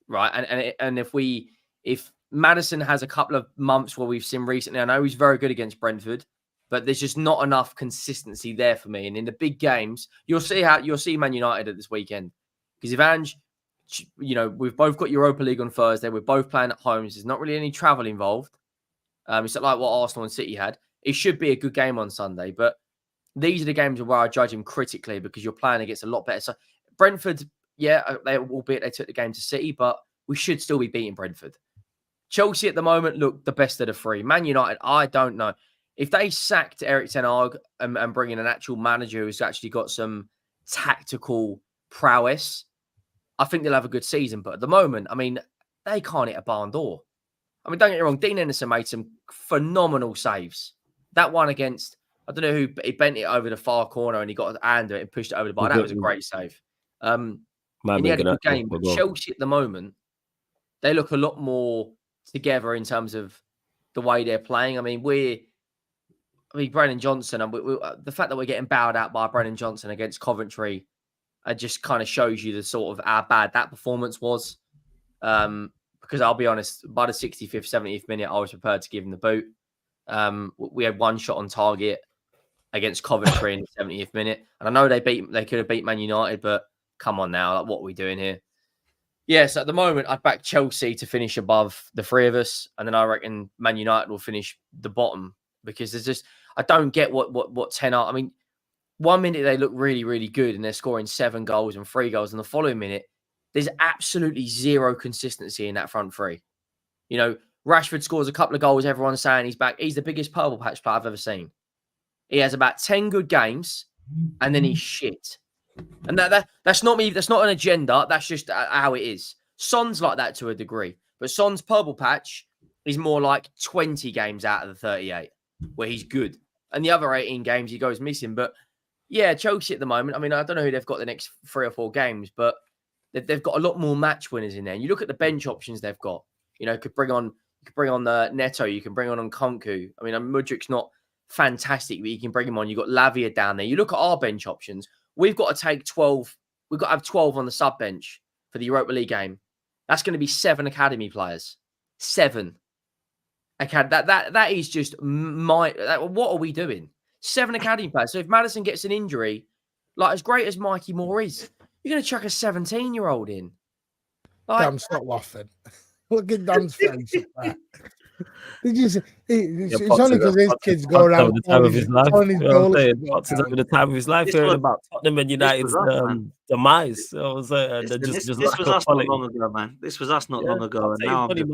right? And if Maddison has a couple of months where we've seen recently, I know he's very good against Brentford, but there's just not enough consistency there for me. And in the big games, you'll see Man United at this weekend because if Ange, we've both got Europa League on Thursday, we're both playing at home. There's not really any travel involved. It's not like what Arsenal and City had. It should be a good game on Sunday, but these are the games where I judge him critically because you're playing against a lot better. So Brentford, albeit they took the game to City, but we should still be beating Brentford. Chelsea at the moment look the best of the three. Man United, I don't know. If they sacked Erik ten Hag and bring in an actual manager who's actually got some tactical prowess, I think they'll have a good season. But at the moment, I mean, they can't hit a barn door. I mean, don't get me wrong, Dean Henderson made some phenomenal saves. That one against, I don't know who, he bent it over the far corner and he got his hand to it and pushed it over the bar. That was a great save. And he had a good game. But Chelsea at the moment, they look a lot more together in terms of the way they're playing. I mean, Brennan Johnson, and the fact that we're getting bowed out by Brennan Johnson against Coventry, it just kind of shows you the sort of how bad that performance was. Because I'll be honest, by the 65th, 70th minute, I was prepared to give him the boot. We had one shot on target against Coventry in the 70th minute. And I know they could have beat Man United, but come on now, like what are we doing here? Yes, at the moment, I'd back Chelsea to finish above the three of us. And then I reckon Man United will finish the bottom because there's just, I don't get what 10 are. I mean, 1 minute they look really, really good and they're scoring 7 goals and 3 goals. And the following minute, there's absolutely zero consistency in that front three. Rashford scores a couple of goals. Everyone's saying he's back. He's the biggest purple patch player I've ever seen. He has about 10 good games and then he's shit. And that's not me. That's not an agenda. That's just how it is. Son's like that to a degree. But Son's purple patch is more like 20 games out of the 38 where he's good. And the other 18 games he goes missing. But yeah, Chelsea at the moment, I mean, I don't know who they've got the next 3 or 4 games, but they've got a lot more match winners in there. And you look at the bench options they've got. You could bring on the Neto. You can bring on Nkunku. I mean, Mudrik's not fantastic, but you can bring him on. You've got Lavia down there. You look at our bench options. We've got to take 12. We've got to have 12 on the sub bench for the Europa League game. That's going to be 7 academy players. 7. That is just what are we doing? 7 academy players. So if Maddison gets an injury, like as great as Mikey Moore is, you're going to chuck a 17-year-old in. Damn, stop laughing. Look at Dan's face. Did you see? It's only because his kids go around the time of his life. Potts is having the time of his life hearing about Tottenham and United's demise. So this was us not long ago, man. This was us not long ago. And now we've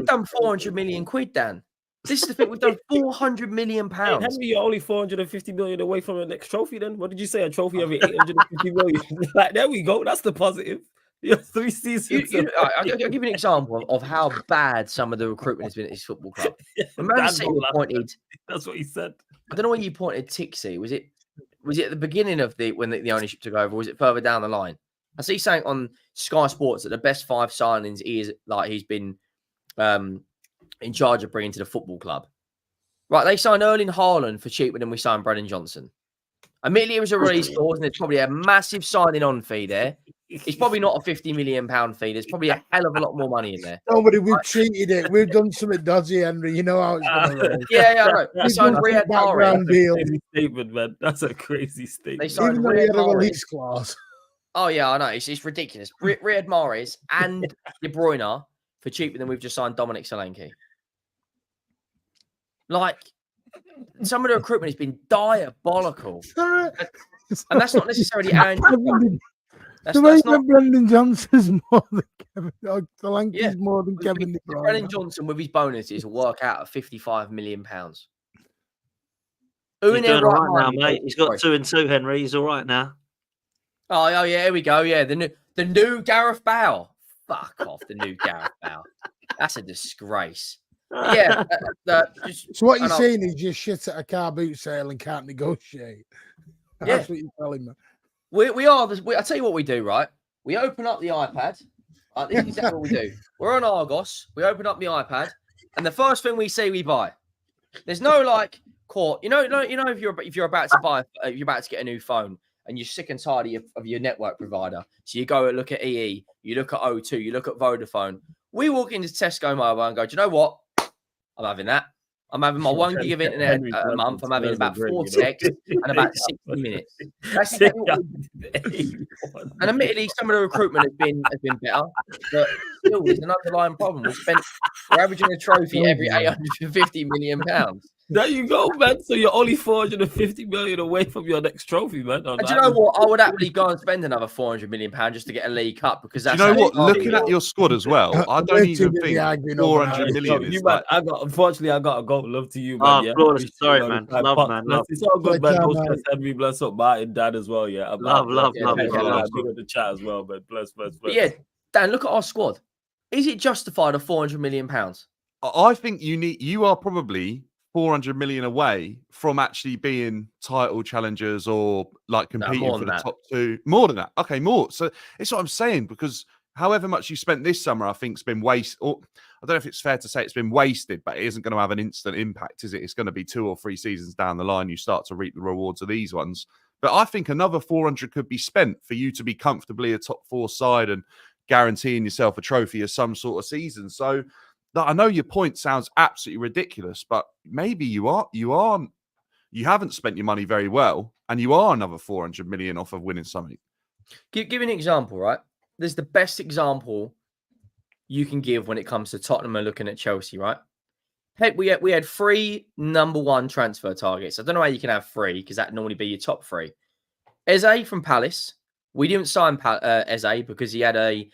done 400 million quid, Dan. This is the thing. We've done 400 million pounds. Henry, you're only 450 million away from the next trophy. Then what did you say? A trophy every 850 million. Like there we go. That's the positive. 3 seasons. I'll give you an example of how bad some of the recruitment has been at this football club. That's what he said. I don't know when you pointed Tixie. Was it at the beginning of when the ownership took over, or was it further down the line? I see saying on Sky Sports that the best 5 signings he's been in charge of bringing to the football club. Right, they signed Erling Haaland for cheaper than we signed Brennan Johnson. Admittedly, it was a release clause, and there's probably a massive signing-on fee there. It's probably not a £50 million fee. There's probably a hell of a lot more money in there. Nobody, we've treated it. We've done something dodgy, Henry. You know how it's going to roll. Yeah, I know. They signed Riyad Mahrez. Statement, man. That's a crazy statement. They signed Riyad Mahrez clause. Oh yeah, I know. It's ridiculous. Riyad Mahrez and De Bruyne for cheaper than we've just signed Dominic Solanke. Like, some of the recruitment has been diabolical. Sorry. And that's not necessarily Andrew. That's not Brendan Johnson's more than Kevin. Solanke's more than Kevin De Bruyne. Brendan Johnson with his bonuses will work out at £55 million. Who He's doing all right now, mate. He's got 2 and 2, Henry. He's all right now. Oh yeah, here we go. Yeah, the new Gareth Bale. Fuck off, the new Gareth Bale. That's a disgrace. Yeah. So what you're saying is you're shit at a car boot sale and can't negotiate. That's what you're telling me. We are. I tell you what we do, right? We open up the iPad. This is exactly what we do. We're on Argos. We open up the iPad, and the first thing we see, we buy. There's no like court. You know, if you're about to buy, if you're about to get a new phone, and you're sick and tired of your network provider, so you go and look at EE, you look at O2, you look at Vodafone. We walk into Tesco Mobile and go, do you know what? I'm having that. I'm having my 1 gig of internet a month. I'm having about 4 texts and about 60 minutes. That's exactly what we do. And admittedly, some of the recruitment has been better, but still, there's an underlying problem. We're averaging a trophy every £850 million. There you go, man. So you're only 450 million away from your next trophy, man. And do you know what? I would actually go and spend another £400 million just to get a League Cup, because that's. Do you know what? Looking at your squad as well, I don't even think 400 million is like... Unfortunately, I got to go. Love to you, man. Sorry, man. Love, man. Love. It's all good, man. Henry, bless up, Martin, Dad as well. Yeah, love. The chat as well, man. Bless. But yeah, Dan, look at our squad. Is it justified of £400 million? I think you are probably 400 million away from actually being title challengers or like competing for the top 2. More than that. Okay, more. So it's what I'm saying, because however much you spent this summer, I think, has been wasted. Or I don't know if it's fair to say it's been wasted, but it isn't going to have an instant impact, is it? It's going to be 2 or 3 seasons down the line you start to reap the rewards of these ones. But I think another 400 could be spent for you to be comfortably a top 4 side and guaranteeing yourself a trophy of some sort of season. So I know your point sounds absolutely ridiculous, but maybe you haven't spent your money very well, and you are another 400 million off of winning something. Give an example, right? There's the best example you can give when it comes to Tottenham and looking at Chelsea, right? Hey, we had 3 number 1 transfer targets. I don't know how you can have 3, because that'd normally be your top 3. Eze from Palace. We didn't sign Eze because he had a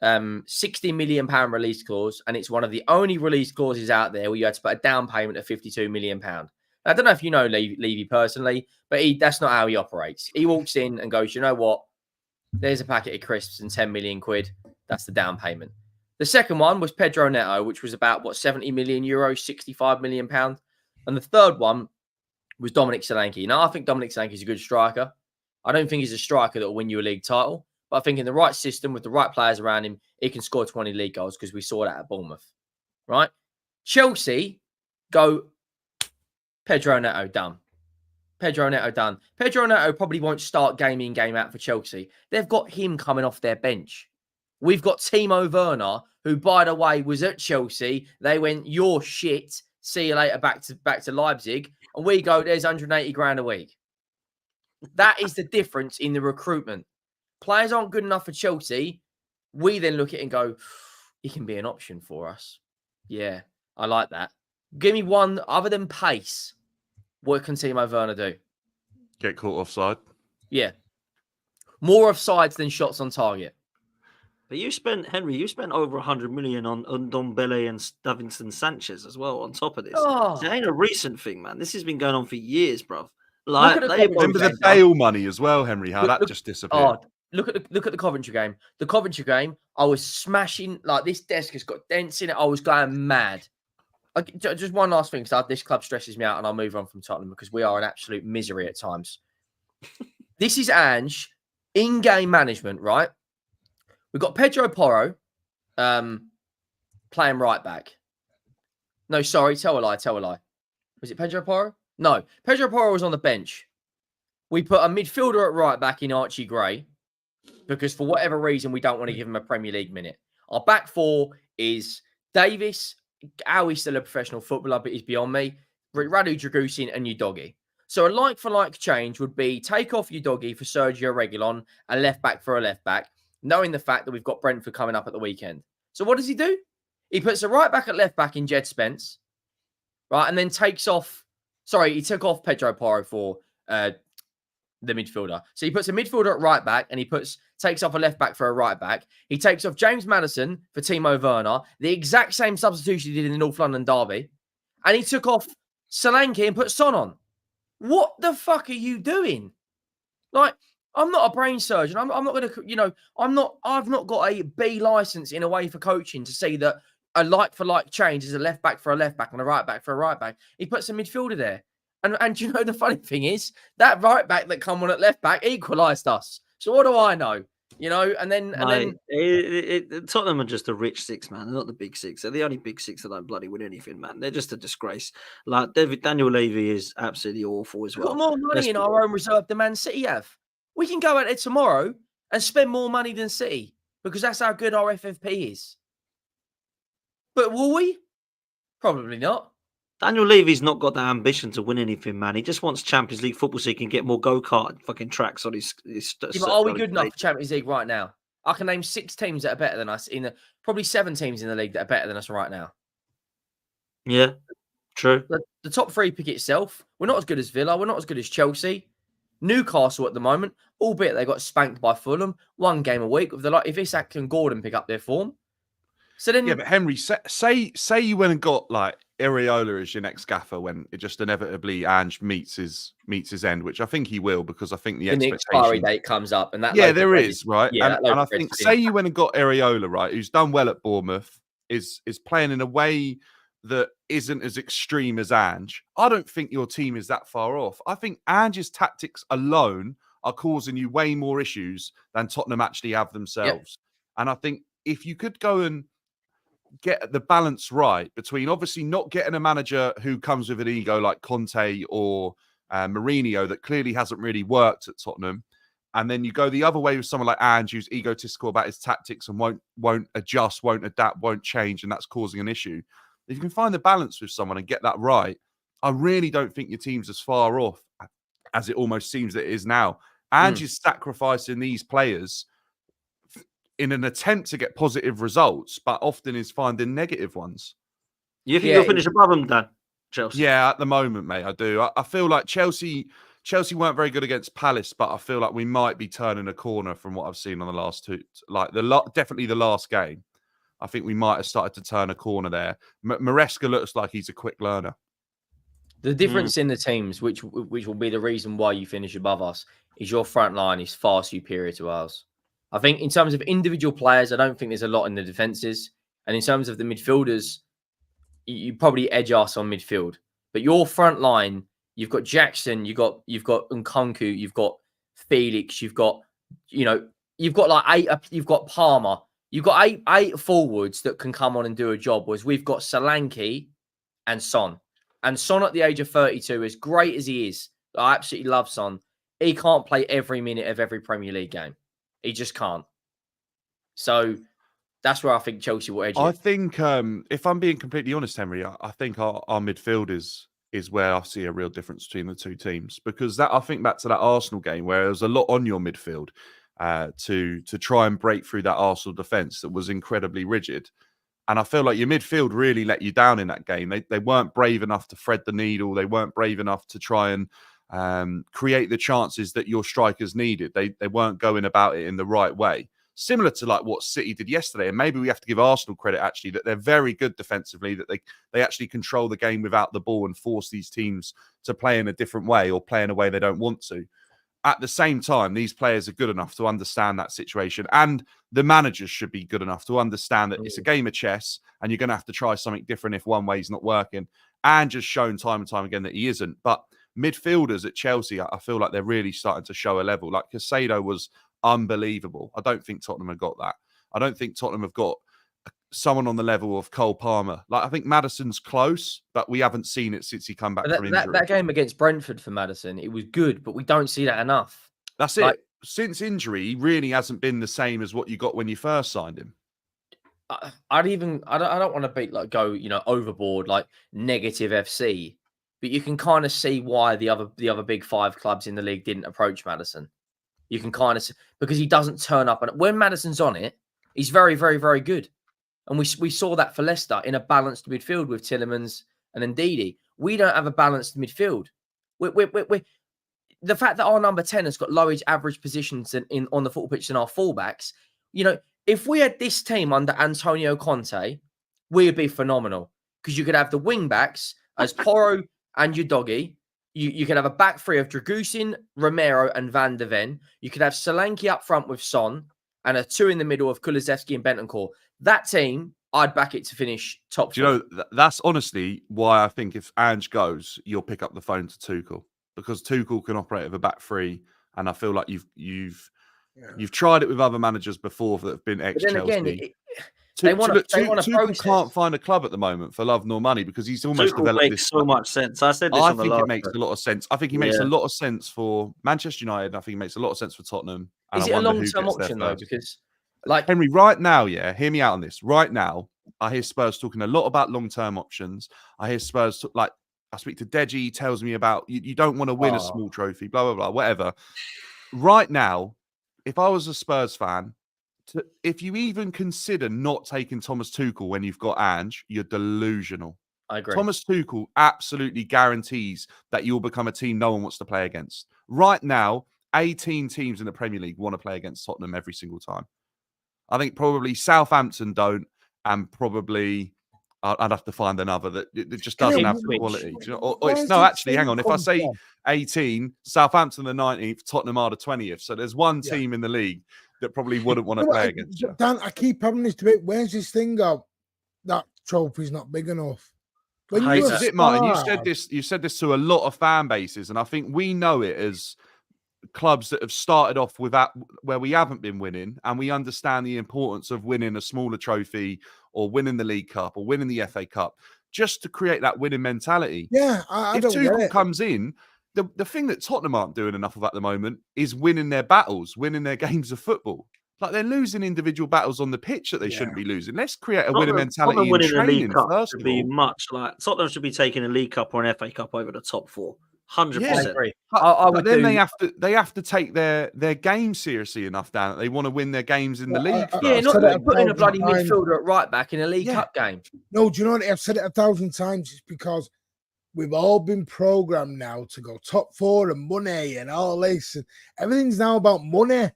£60 million release clause, and it's one of the only release clauses out there where you had to put a down payment of £52 million. Now, I don't know if you know Levy personally, but that's not how he operates. He walks in and goes, you know what? There's a packet of crisps and 10 million quid. That's the down payment. The second one was Pedro Neto, which was about 70 million euros, £65 million. And the third one was Dominic Solanke. Now, I think Dominic Solanke is a good striker. I don't think he's a striker that will win you a league title. But I think in the right system, with the right players around him, he can score 20 league goals, because we saw that at Bournemouth. Right? Chelsea go Pedro Neto done. Pedro Neto done. Pedro Neto probably won't start game in, game out for Chelsea. They've got him coming off their bench. We've got Timo Werner, who, by the way, was at Chelsea. They went, you're shit. See you later, back to Leipzig. And we go, there's 180 grand a week. That is the difference in the recruitment. Players aren't good enough for Chelsea. We then look at it and go, he can be an option for us. Yeah, I like that. Give me one other than pace. What can Timo Werner do? Get caught offside. Yeah. More offsides than shots on target. But you spent over 100 million on Ndombele and Davinson Sanchez as well on top of this. Oh. It ain't a recent thing, man. This has been going on for years, bruv. Like, remember the Bale money as well, Henry, how that just disappeared. Oh, look at the Coventry game. The Coventry game, I was smashing, like, this desk has got dents in it. I was going mad. Just one last thing, because this club stresses me out, and I'll move on from Tottenham, because we are an absolute misery at times. This is Ange in-game management, right? We've got Pedro Porro playing right back. No, sorry, tell a lie. Was it Pedro Porro? No, Pedro Porro was on the bench. We put a midfielder at right back in Archie Gray, because for whatever reason, we don't want to give him a Premier League minute. Our back 4 is Davis. How he's still a professional footballer, but he's beyond me. Radu Dragusin and Udogi. So a like-for-like change would be take off your doggy for Sergio Reguilon, a left-back for a left-back, knowing the fact that we've got Brentford coming up at the weekend. So what does he do? He puts a right-back at left-back in Jed Spence, right, and then takes off... Sorry, he took off Pedro Porro for the midfielder. So he puts a midfielder at right-back, and he takes off a left-back for a right-back. He takes off James Maddison for Timo Werner, the exact same substitution he did in the North London derby, and he took off Solanke and put Son on. What the fuck are you doing? Like, I'm not a brain surgeon. I'm not going to, I've not got a B license in a way for coaching to see that a like-for-like change is a left-back for a left-back and a right-back for a right-back. He puts a midfielder there. And you know, the funny thing is, that right-back that come on at left-back equalised us. So what do I know? Tottenham are just a rich six, man. They're not the big six. They're the only big six that don't bloody win anything, man. They're just a disgrace. Like Daniel Levy is absolutely awful as well. We've got more money in our own reserve than Man City have. We can go out there tomorrow and spend more money than City because that's how good our FFP is. But will we? Probably not. Daniel Levy's not got that ambition to win anything, man. He just wants Champions League football so he can get more go-kart fucking tracks on his are we good enough for Champions League right now? I can name 6 teams that are better than us, probably 7 teams in the league that are better than us right now. Yeah, true. The top 3 pick itself. We're not as good as Villa. We're not as good as Chelsea. Newcastle at the moment, albeit they got spanked by Fulham, 1 game a week. If Isak and Gordon pick up their form. So then, yeah, but Henry, say you went and got like Areola as your next gaffer when it just inevitably Ange meets his end, which I think he will because I think the expiry date comes up and that. Yeah, there is, right? Yeah, and I think say you went and got Areola, right, who's done well at Bournemouth, is playing in a way that isn't as extreme as Ange. I don't think your team is that far off. I think Ange's tactics alone are causing you way more issues than Tottenham actually have themselves. Yep. And I think if you could go and get the balance right between obviously not getting a manager who comes with an ego like Conte or Mourinho that clearly hasn't really worked at Tottenham, and then you go the other way with someone like Ange who's egotistical about his tactics and won't adjust, won't adapt, won't change, and that's causing an issue. If you can find the balance with someone and get that right, I really don't think your team's as far off as it almost seems that it is now. Ange is sacrificing these players in an attempt to get positive results, but often is finding negative ones. You think you'll finish above them, Dan? Chelsea? Yeah, at the moment, mate, I do. I feel like Chelsea weren't very good against Palace, but I feel like we might be turning a corner from what I've seen on the last 2, like definitely the last game. I think we might have started to turn a corner there. Maresca looks like he's a quick learner. The difference in the teams, which will be the reason why you finish above us, is your front line is far superior to ours. I think in terms of individual players, I don't think there's a lot in the defenses. And in terms of the midfielders, you probably edge us on midfield. But your front line, you've got Jackson, you've got Nkunku, you've got Felix, you've got Palmer. You've got eight forwards that can come on and do a job, whereas we've got Solanke and Son. And Son at the age of 32, as great as he is, I absolutely love Son. He can't play every minute of every Premier League game. He just can't. So that's where I think Chelsea will edge. I think, if I'm being completely honest, Henry, I think our midfield is where I see a real difference between the 2 teams, because I think back to that Arsenal game where there was a lot on your midfield to try and break through that Arsenal defence that was incredibly rigid. And I feel like your midfield really let you down in that game. They weren't brave enough to thread the needle. They weren't brave enough to try and create the chances that your strikers needed. They weren't going about it in the right way. Similar to like what City did yesterday. And maybe we have to give Arsenal credit, actually, that they're very good defensively, that they actually control the game without the ball and force these teams to play in a different way or play in a way they don't want to. At the same time, these players are good enough to understand that situation, and the managers should be good enough to understand that it's a game of chess and you're going to have to try something different if one way is not working. And just shown time and time again that he isn't. But midfielders at Chelsea, I feel like they're really starting to show a level. Like Caicedo was unbelievable. I don't think Tottenham have got that. I don't think Tottenham have got someone on the level of Cole Palmer. Like, I think Maddison's close, but we haven't seen it since he come back from injury. That game against Brentford for Maddison, it was good, but we don't see that enough. That's it. Since injury, he really hasn't been the same as what you got when you first signed him. I don't want to go overboard like negative FC, but you can kind of see why the other big 5 clubs in the league didn't approach Maddison. You can kind of because he doesn't turn up, and when Maddison's on it, he's very, very, very good. And we saw that for Leicester in a balanced midfield with Tielemans and Ndidi. We don't have a balanced midfield. We the fact that our number 10 has got low average positions on the football pitch than our fullbacks, if we had this team under Antonio Conte, we would be phenomenal because you could have the wing backs as Porro and Udogie. You could have a back three of Dragusin, Romero, and Van de Ven. You could have Solanke up front with Son and a 2 in the middle of Kulusevski and Bentancur. That team, I'd back it to finish top 4. Do you know, that's honestly why I think if Ange goes, you'll pick up the phone to Tuchel, because Tuchel can operate with a back three, and I feel like you've tried it with other managers before that have been ex-Chelsea. Tuchel can't find a club at the moment for love nor money because he's almost developed this. So much sense. I said this. I think it makes a lot of sense. I think he makes a lot of sense for Manchester United. I think he makes a lot of sense for Tottenham. Is it a long-term option though? Because Henry, right now, hear me out on this. Right now, I hear Spurs talking a lot about long-term options. I hear Spurs I speak to Deji. He tells me about you don't want to win a small trophy, blah blah blah, whatever. Right now, if I was a Spurs fan, if you even consider not taking Thomas Tuchel when you've got Ange, you're delusional. I agree. Thomas Tuchel absolutely guarantees that you'll become a team no one wants to play against. Right now, 18 teams in the Premier League want to play against Tottenham every single time. I think probably Southampton don't, and probably I'd have to find another that just doesn't have the quality. Hang on. If I say 18, Southampton the 19th, Tottenham are the 20th. So there's one team in the league that probably wouldn't want to play against you. Dan, I keep having this debate. Where's this thing of that trophy's not big enough? This is it, Martin. You said this to a lot of fan bases, and I think we know it as clubs that have started off where we haven't been winning, and we understand the importance of winning a smaller trophy or winning the League Cup or winning the FA Cup just to create that winning mentality. Yeah, if Tuchel comes in, the thing that Tottenham aren't doing enough of at the moment is winning their battles, winning their games of football. Like they're losing individual battles on the pitch that they shouldn't be losing. Let's create a winning mentality in training first of all. Much like Tottenham should be taking a League Cup or an FA Cup over the top 4. 100%. I agree. But then they have to take their game seriously enough, Dan, that they want to win their games in the league. Yeah, not putting a bloody midfielder at right back in a League Cup game. No, do you know what? I've said it 1,000 times. It's because we've all been programmed now to go top 4 and money and all this. And everything's now about money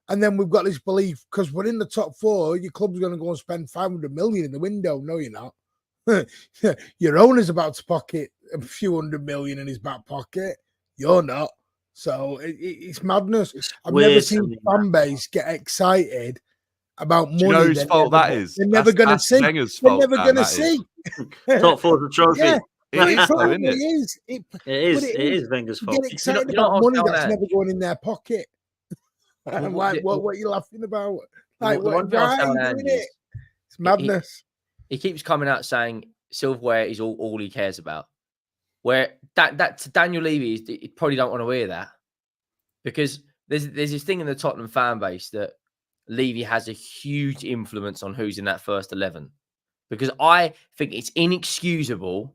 and then we've got this belief because we're in the top 4, your club's going to go and spend 500 million in the window. No, you're not. Your owner's about to pocket a few hundred million in his back pocket. You're not. So it's madness. I've never seen fan base get excited about money. Do you know whose fault that is? They're never going to see. They're never going to see. Top 4 the trophy. Yeah. It probably is. It is Wenger's fault. Get excited about money that's never going in their pocket. Like, what are you laughing about? Like, it's madness. He keeps coming out saying silverware is all he cares about. Where that to Daniel Levy, he probably don't want to hear that because there's this thing in the Tottenham fan base that Levy has a huge influence on who's in that first 11. Because I think it's inexcusable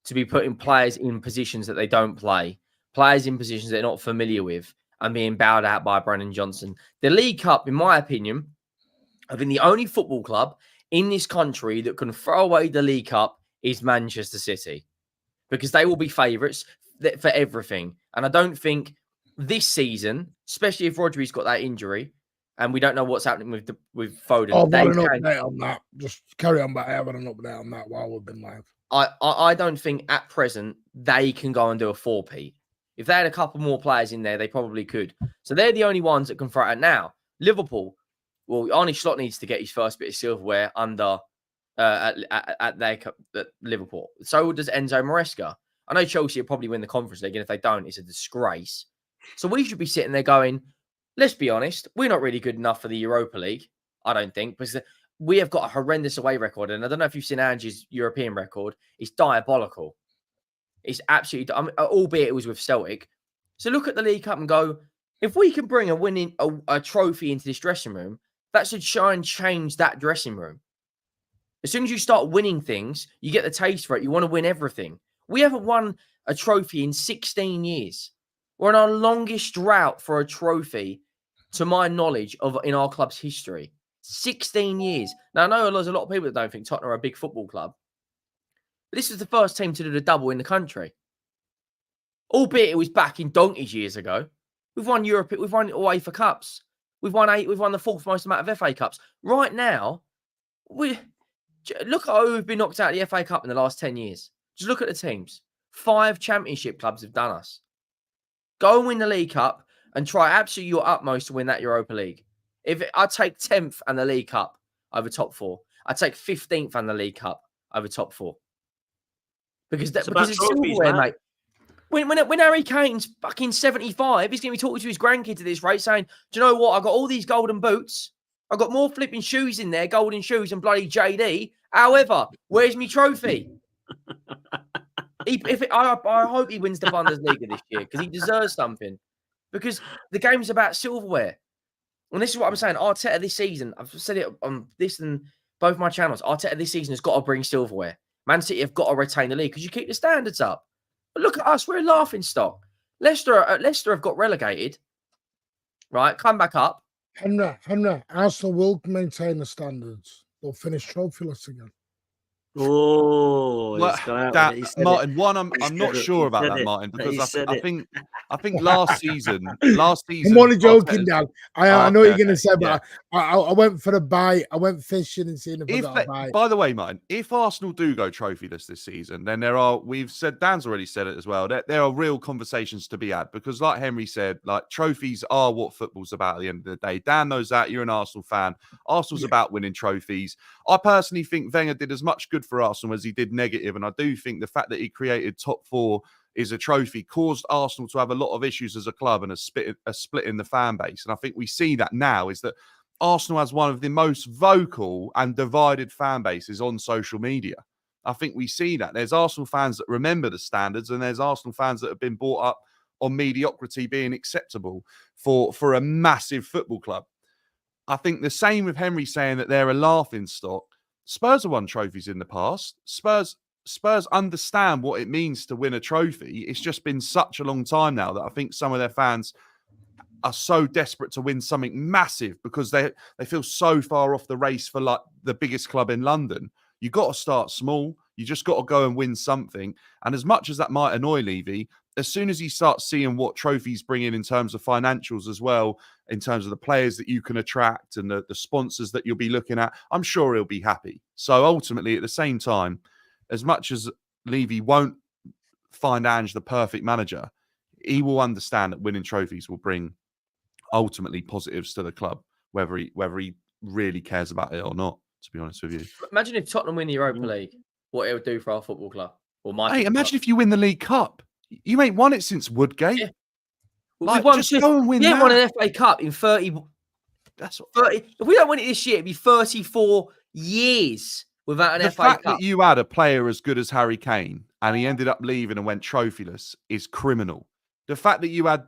to be putting players in positions that they don't play, players in positions they're not familiar with, and being bowed out by Brennan Johnson. The League Cup, in my opinion, I think the only football club in this country that can throw away the League Cup is Manchester City, because they will be favourites for everything. And I don't think this season, especially if Rodri's got that injury, and we don't know what's happening with Foden. I've had an update on that. Just carry on, but I have an update on that while we've been live. I don't think at present they can go and do a 4-peat. If they had a couple more players in there, they probably could. So they're the only ones that can throw it now. Liverpool, well, Arne Slot needs to get his first bit of silverware under at Liverpool. So does Enzo Maresca. I know Chelsea will probably win the Conference League, and if they don't, it's a disgrace. So we should be sitting there going, let's be honest, we're not really good enough for the Europa League, I don't think, because we have got a horrendous away record. And I don't know if you've seen Ange's European record. It's diabolical. It's absolutely, albeit it was with Celtic. So look at the League Cup and go, if we can bring a trophy into this dressing room, that should try and change that dressing room. As soon as you start winning things, you get the taste for it. You want to win everything. We haven't won a trophy in 16 years. We're on our longest drought for a trophy, to my knowledge, in our club's history. 16 years. Now, I know there's a lot of people that don't think Tottenham are a big football club. But this was the first team to do the double in the country. Albeit it was back in donkey's years ago. We've won Europe. We've won all UEFA Cups. We've won 8. We've won the 4th most amount of FA Cups. Right now, look at who we've been knocked out of the FA Cup in the last 10 years. Just look at the teams. 5 championship clubs have done us. Go and win the League Cup and try absolutely your utmost to win that Europa League. I'd take 10th and the League Cup over top 4. I'd take 15th and the League Cup over top 4. Because it's silverware, mate. When Harry Kane's fucking 75, he's going to be talking to his grandkids at this rate saying, do you know what? I got all these golden boots. I got more flipping shoes in there, golden shoes, and bloody JD. However, where's my trophy? I hope he wins the Bundesliga this year because he deserves something. Because the game's about silverware. And this is what I'm saying. Arteta this season, I've said it on this and both my channels, Arteta this season has got to bring silverware. Man City have got to retain the league because you keep the standards up. But look at us, we're a laughing stock. Leicester have got relegated, right? Come back up. Henry, Arsenal will maintain the standards. They'll finish trophyless again. Oh, Martin. One, I'm not sure about that, Martin, because I think last season. I'm only joking, Dan. I know what you're going to say, but I went for a bite. I went fishing and seeing if I got a bite. By the way, Martin, if Arsenal do go trophyless this season, then we've said, Dan's already said it as well, there are real conversations to be had because, like Henry said, like trophies are what football's about at the end of the day. Dan knows that. You're an Arsenal fan. Arsenal's about winning trophies. I personally think Wenger did as much good for Arsenal as he did negative, and I do think the fact that he created top 4 is a trophy caused Arsenal to have a lot of issues as a club and a split in the fan base. And I think we see that now is that Arsenal has one of the most vocal and divided fan bases on social media. I think we see that there's Arsenal fans that remember the standards, and there's Arsenal fans that have been brought up on mediocrity being acceptable for a massive football club. I think the same with Henry saying that they're a laughing stock. Spurs have won trophies in the past. Spurs understand what it means to win a trophy. It's just been such a long time now that I think some of their fans are so desperate to win something massive because they feel so far off the race for like the biggest club in London. You got to start small. You just got to go and win something. And as much as that might annoy Levy, as soon as he starts seeing what trophies bring in terms of financials as well, in terms of the players that you can attract and the sponsors that you'll be looking at, I'm sure he'll be happy. So ultimately, at the same time, as much as Levy won't find Ange the perfect manager, he will understand that winning trophies will bring ultimately positives to the club, whether he really cares about it or not, to be honest with you. Imagine if Tottenham win the Europa League, what it would do for our football club. Imagine if you win the League Cup. You ain't won it since Woodgate. Yeah. Like, just go and win that. We won an FA Cup in 30. That's 30. If we don't win it this year, it'd be 34 years without an FA Cup. The fact that you had a player as good as Harry Kane and he ended up leaving and went trophyless is criminal. The fact that you had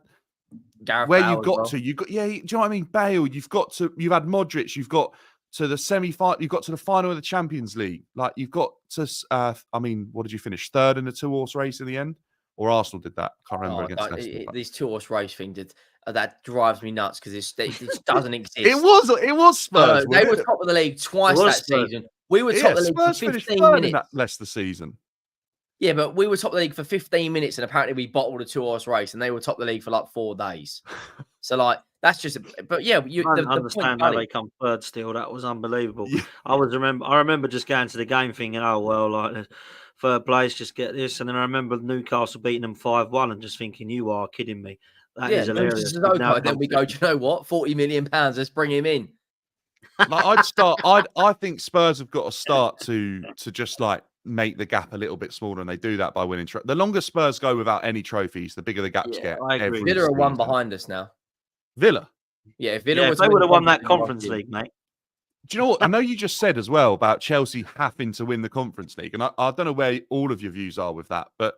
Gareth where Bale you got to, do you know what I mean? Bale, you've had Modric, you've got to the semi-final, you've got to the final of the Champions League. Like you've got to, what did you finish? 3rd in the 2-horse race in the end? Or Arsenal did that? I can't remember against Leicester. This 2-horse race thing that drives me nuts because it doesn't exist. It was Spurs. They were top of the league twice that season. We were top of the league Spurs for 15 minutes. In that Leicester season. Yeah, but we were top of the league for 15 minutes, and apparently we bottled a 2-horse race, and they were top of the league for like 4 days. So that's just. But yeah, I don't understand how they come 3rd still. That was unbelievable. Yeah. I remember just going to the game thinking, oh well, like 3rd place, just get this, and then I remember Newcastle beating them 5-1, and just thinking, you are kidding me. That is hilarious. Then we go, do you know what? £40 million. Let's bring him in. Like I think Spurs have got to start to just like make the gap a little bit smaller, and they do that by winning. The longer Spurs go without any trophies, the bigger the gaps get. I agree. Villa are one behind us now. Villa? Yeah, if Villa they would have won that Conference League, mate. Do you know what? I know you just said as well about Chelsea having to win the Conference League, and I don't know where all of your views are with that, but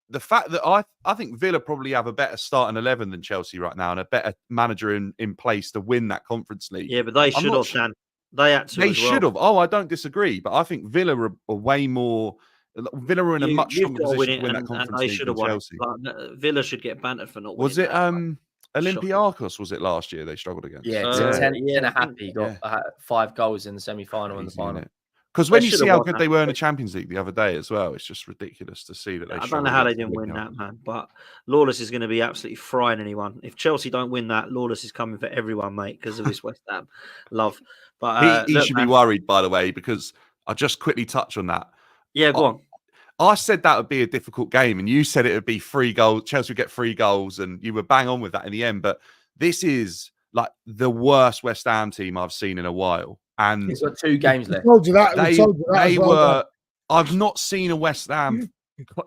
the fact that I think Villa probably have a better starting 11 than Chelsea right now and a better manager in place to win that Conference League. Yeah, but they should have, Dan. They had to. They should have. Oh, I don't disagree, but I think Villa are way more Villa are in a much You've stronger got to win position it, to win that and Conference they League should than have won it. Chelsea. Like, Villa should get bantered for not winning. Was it that. Olympiacos? Was it last year they struggled against? Yeah, Uh, 10 yeah, and a I half. think- He got 5 goals in the semi-final and the final. Because when They you should see have how won good that. they were in the Champions League the other day as well, it's just ridiculous to see that they. I don't know struggled how they against didn't win Olympiacos. that, man. But Lawless is going to be absolutely frying anyone. If Chelsea don't win that, Lawless is coming for everyone, mate, because of his West Ham love. But He look, should man, be worried, by the way, because I'll just quickly touch on that. Yeah, go on. I said that would be a difficult game, and you said it would be 3 goals. Chelsea would get 3 goals, and you were bang on with that in the end. But this is like the worst West Ham team I've seen in a while. And He's got 2 games left. We told you that. They were. I've not seen a West Ham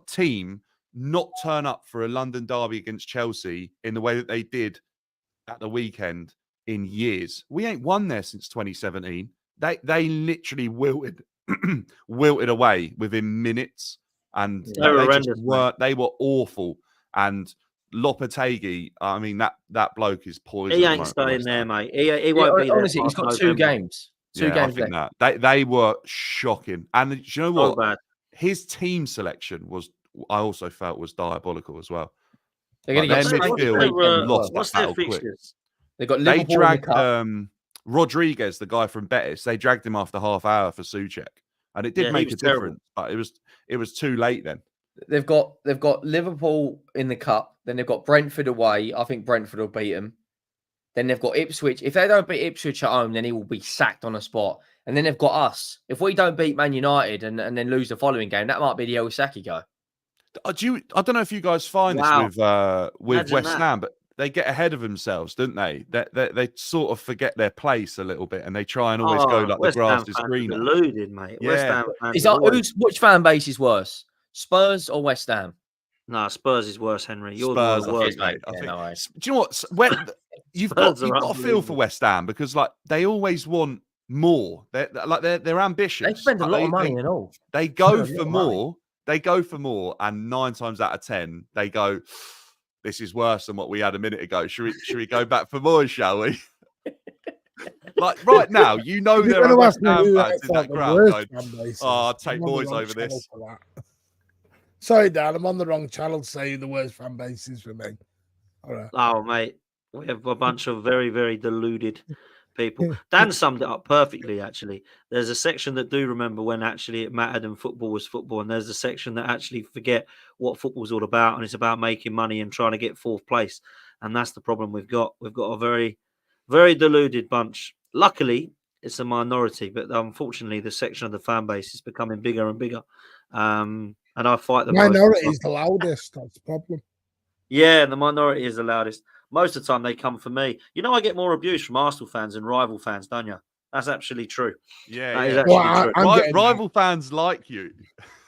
team not turn up for a London derby against Chelsea in the way that they did at the weekend in years. We ain't won there since 2017. They literally wilted away within minutes, and they were awful. And Lopetegui, I mean that bloke is poison. He ain't staying there, mate. He won't be there. Honestly, he's got 2 games. 2 games I think left. they were shocking. And do you know what? Bad. His team selection was, I also felt, was diabolical as well. They're going to get lost that battle quick. They got Liverpool. They dragged Rodriguez, the guy from Betis. They dragged him after half hour for Souček, and it did make a difference. But it was too late then. They've got Liverpool in the cup. Then they've got Brentford away. I think Brentford will beat them. Then they've got Ipswich. If they don't beat Ipswich at home, then he will be sacked on the spot. And then they've got us. If we don't beat Man United and then lose the following game, that might be the Osaki go. I don't know if you guys find this with West Ham, but they get ahead of themselves, don't they? They sort of forget their place a little bit, and they try and always go like West the grass Ham is greener. Deluded, mate. Yeah. West Ham fans which fan base is worse, Spurs or West Ham? No, Spurs is worse, Henry. You're Spurs, the worst, mate. mate. Do you know what? When you've got a feel for West Ham, because like they always want more. They're ambitious. They spend a lot of money and all. They go for more. They go for more, and 9 times out of 10, they go, "This is worse than what we had a minute ago. Should we go back for more? Shall we?" Like right now, you know there are West Ham fans in that crowd going, "Oh, I'll take boys over this." Sorry, Dan, I'm on the wrong channel to say the worst fan bases for me. All right. Oh, mate, we have a bunch of very, very deluded people. Dan summed it up perfectly, actually. There's a section that do remember when actually it mattered and football was football, and there's a section that actually forget what football's all about, and it's about making money and trying to get 4th place. And that's the problem we've got. We've got a very, very deluded bunch. Luckily, it's a minority, but unfortunately, the section of the fan base is becoming bigger and bigger. And I fight the minority is the loudest. That's the problem. Yeah, the minority is the loudest. Most of the time, they come for me. You know, I get more abuse from Arsenal fans and rival fans, don't you? That's actually true. Yeah, true. Rival fans like you.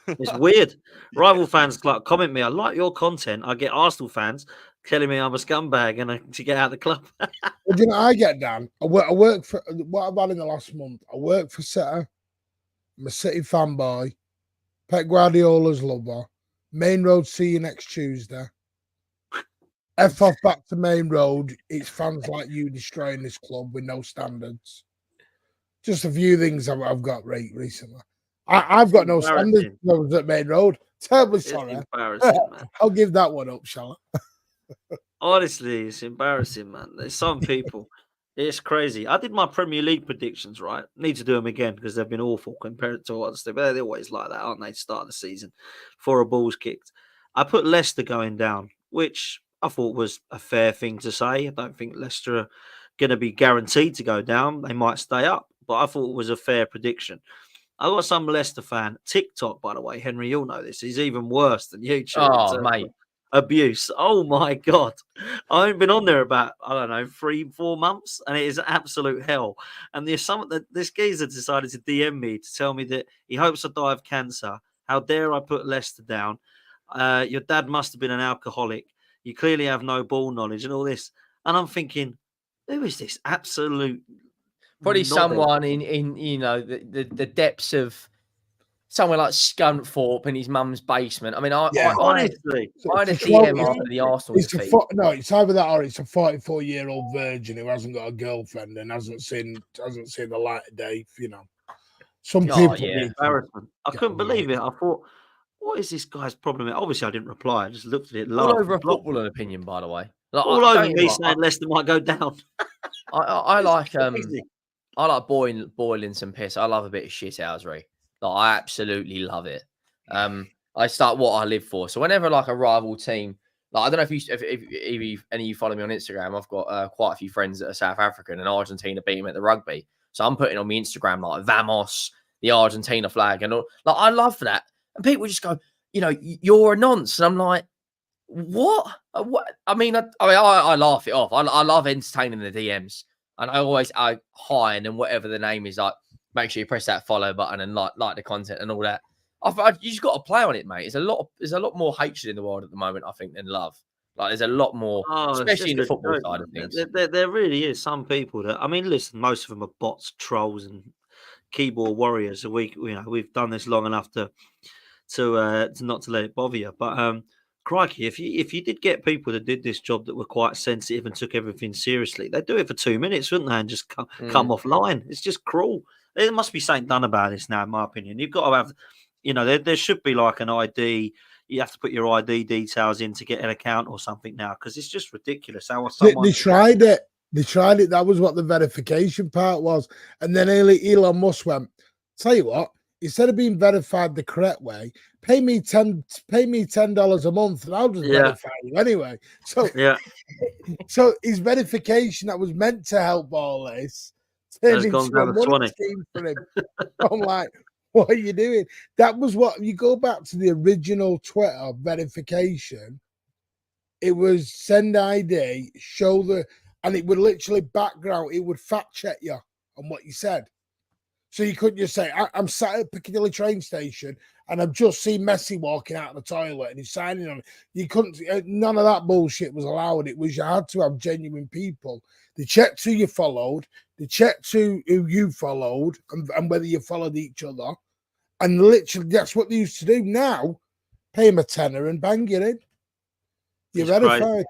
It's weird. Rival fans like comment me. I like your content. I get Arsenal fans telling me I'm a scumbag and to get out of the club. Well, you know, I get Dan. I work for what I've had in the last month. I work for City. I'm a City fanboy. Pep Guardiola's lover. Main Road, see you next Tuesday. F off back to Main Road. It's fans like you destroying this club with no standards. Just a few things I've got right recently. I've got no standards at Main Road. Terribly sorry. Embarrassing, man. I'll give that one up, shall I? Honestly, it's embarrassing, man. There's some people. It's crazy. I did my Premier League predictions, right? Need to do them again because they've been awful compared to what's they. They're always like that, aren't they? Start of the season, before a ball's kicked. I put Leicester going down, which I thought was a fair thing to say. I don't think Leicester are going to be guaranteed to go down. They might stay up, but I thought it was a fair prediction. I got some Leicester fan. TikTok, by the way, Henry, you'll know this. He's even worse than YouTube. Oh, mate. Abuse. Oh my God. I haven't been on there about, I don't know, 3-4 months, and it is absolute hell. And there's this geezer decided to DM me to tell me that he hopes I die of cancer. How dare I put Leicester down? Your dad must have been an alcoholic. You clearly have no ball knowledge and all this. And I'm thinking, who is this absolute? Probably someone in you know the depths of somewhere like Scunthorpe in his mum's basement. I mean, honestly, I had a DM after the Arsenal defeat. It's either that or it's a 44-year-old virgin who hasn't got a girlfriend and hasn't seen the light of day. You know, some people. Embarrassment. I couldn't believe it. I thought what is this guy's problem? Obviously, I didn't reply. I just looked at it, All laughed. over a footballing opinion, by the way. Like, All over me saying Leicester might go down. I like Crazy. I like boiling some piss. I love a bit of shithousery. Like, I absolutely love it. I start what I live for. So whenever like a rival team, like I don't know if any of you follow me on Instagram, I've got quite a few friends that are South African, and Argentina beat them at the rugby. So I'm putting on my Instagram like Vamos, the Argentina flag, and all. Like I love that. And people just go, you're a nonce, and I'm like, what? I mean, I laugh it off. I love entertaining the DMs, and I hi, and then whatever the name is, like, make sure you press that follow button and like the content and all that. You just got to play on it, mate. There's a lot more hatred in the world at the moment, I think, than love. Like, there's a lot more, especially in the football side of things. There really is some people that, I mean, listen, most of them are bots, trolls, and keyboard warriors. We've done this long enough to not to let it bother you. But crikey, if you did get people that did this job that were quite sensitive and took everything seriously, they'd do it for 2 minutes, wouldn't they, and just come offline. It's just cruel. There must be something done about this now, in my opinion. You've got to have, there should be like an ID. You have to put your ID details in to get an account or something now, because it's just ridiculous. They tried it. That was what the verification part was. And then Elon Musk went, tell you what, instead of being verified the correct way, pay me $10 a month, and I'll just verify you anyway. So so his verification that was meant to help all this turned into a money scheme for him. I'm like, what are you doing? That was what you go back to the original Twitter verification. It was send ID, and it would literally background. It would fact check you on what you said. So you couldn't just say, I'm sat at Piccadilly train station and I've just seen Messi walking out of the toilet and he's signing on it. You couldn't, none of that bullshit was allowed. It was, you had to have genuine people. They checked who you followed, they checked who you followed and whether you followed each other. And literally, that's what they used to do. Now, pay him a tenner and bang it in. You're verified.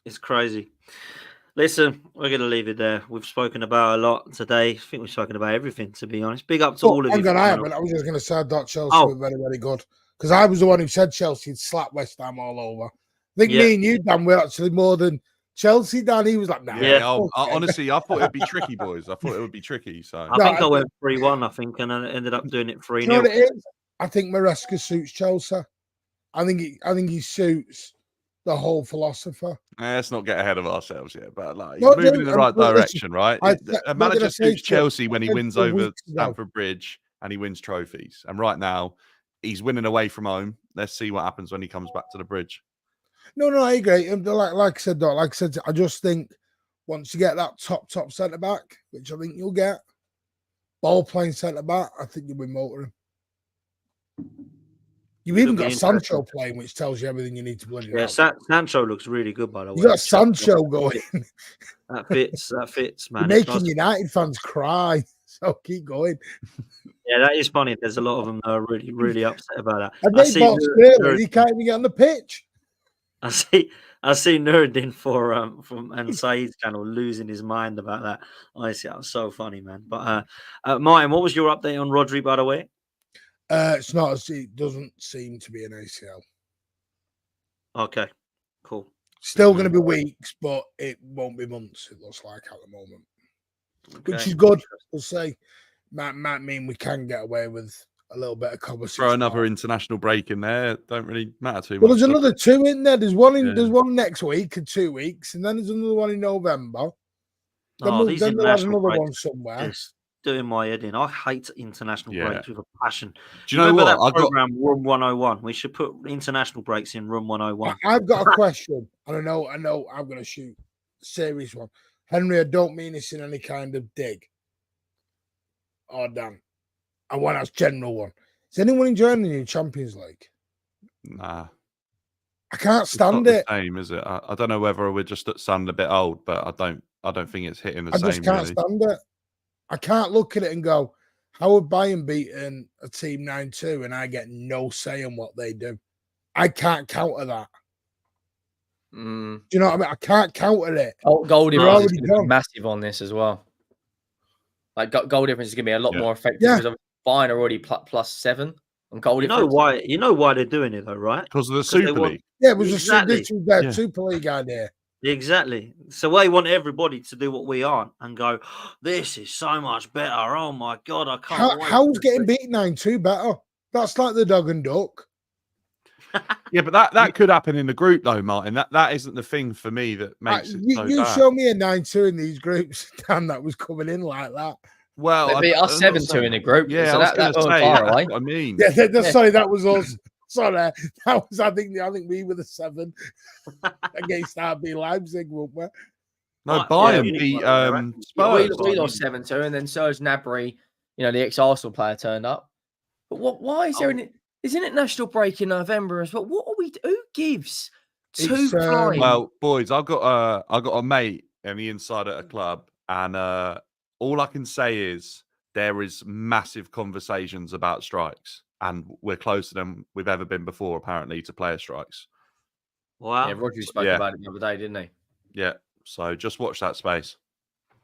It's crazy. Listen, we're going to leave it there. We've spoken about a lot today. I think we've spoken about everything, to be honest. Big up to all of you. I was just going to say that Chelsea were very, very good. Because I was the one who said Chelsea had slapped West Ham all over. I think me and you, Dan, were actually more than Chelsea, Dan. He was like, nah. Yeah, honestly, I thought it would be tricky, boys. I thought it would be tricky. So I think I went 3-1, I think, and I ended up doing it 3-0. You know what it is? I think Maresca suits Chelsea. I think he suits the whole philosopher. Let's not get ahead of ourselves yet, but moving in the right direction, right? A manager suits Chelsea when he wins over Stamford Bridge and he wins trophies. And right now, he's winning away from home. Let's see what happens when he comes back to the Bridge. No, I agree. Like I said, I just think once you get that top centre back, which I think you'll get, ball playing centre back, I think you'll be motoring. You've even got Sancho playing, which tells you everything you need to bloody know. Sancho looks really good, by the way. You got Sancho going. That fits, man. You're making United fans cry. So keep going. Yeah, that is funny. There's a lot of them that are really, really upset about that. And they bought Sterling. He can't even get on the pitch. I see Nuruddin from Saeed's channel losing his mind about that. Honestly, that was so funny, man. But Martin, what was your update on Rodri, by the way? It's not. It doesn't seem to be an ACL. Okay, cool. Still going to be weeks, but it won't be months. It looks like at the moment, okay. Which is good. We'll say might mean we can get away with a little bit of cover. Throw another international break in there. Don't really matter too much. Well, there's another 2 in there. There's one there's one next week in 2 weeks, and then there's another one in November. Then there's another one somewhere. Doing my head in. I hate international breaks with a passion. Do you know what? That program, Room 101. We should put international breaks in Room 101. I've got a question, and I know I'm going to shoot a serious one. Henry, I don't mean this in any kind of dig. Oh, damn. I want to ask general one. Is anyone enjoying the new Champions League? Nah. I can't stand it. The same, is it? I don't know whether we're just sounding a bit old, but I don't think it's hitting the same. I just can't stand it. I can't look at it and go, how would Bayern beaten a team 9-2 and I get no say in what they do? I can't counter that. Do you know what I mean? I can't counter it. Goal difference is going to be massive on this as well. Like, goal difference is going to be a lot more effective because Bayern are already +7. And goal You know why? You know why they're doing it though, right? Because of the Super League. Yeah, it was Exactly. this was their Yeah. Super League idea. Exactly. So they want everybody to do what we aren't and go, this is so much better. Oh my God, I can't wait. How's getting beaten 9-2 better? That's like the dog and duck. Yeah, but that could happen in the group though, Martin. That isn't the thing for me that makes it so you bad. show me a 9-2 in these groups, damn, that was coming in like that. Well, they beat us 7-2 in the group. Yeah, so I was that going to say far that's away. what I mean. Yeah, sorry, that was us. Sorry, that was I think we were the 7 against RB Leipzig, weren't we? No, Right, Bayern yeah, beat right. Spurs. We lost 7-2, and then Serge Gnabry, the ex-Arsenal player, turned up. But why is there isn't it national break in November as well? What are we? Who gives two flying? Well, boys, I've got a mate on the inside at a club, and all I can say is there is massive conversations about strikes, and we're closer than we've ever been before, apparently, to player strikes. Wow. Yeah, Roger spoke about it the other day, didn't he? Yeah. So just watch that space,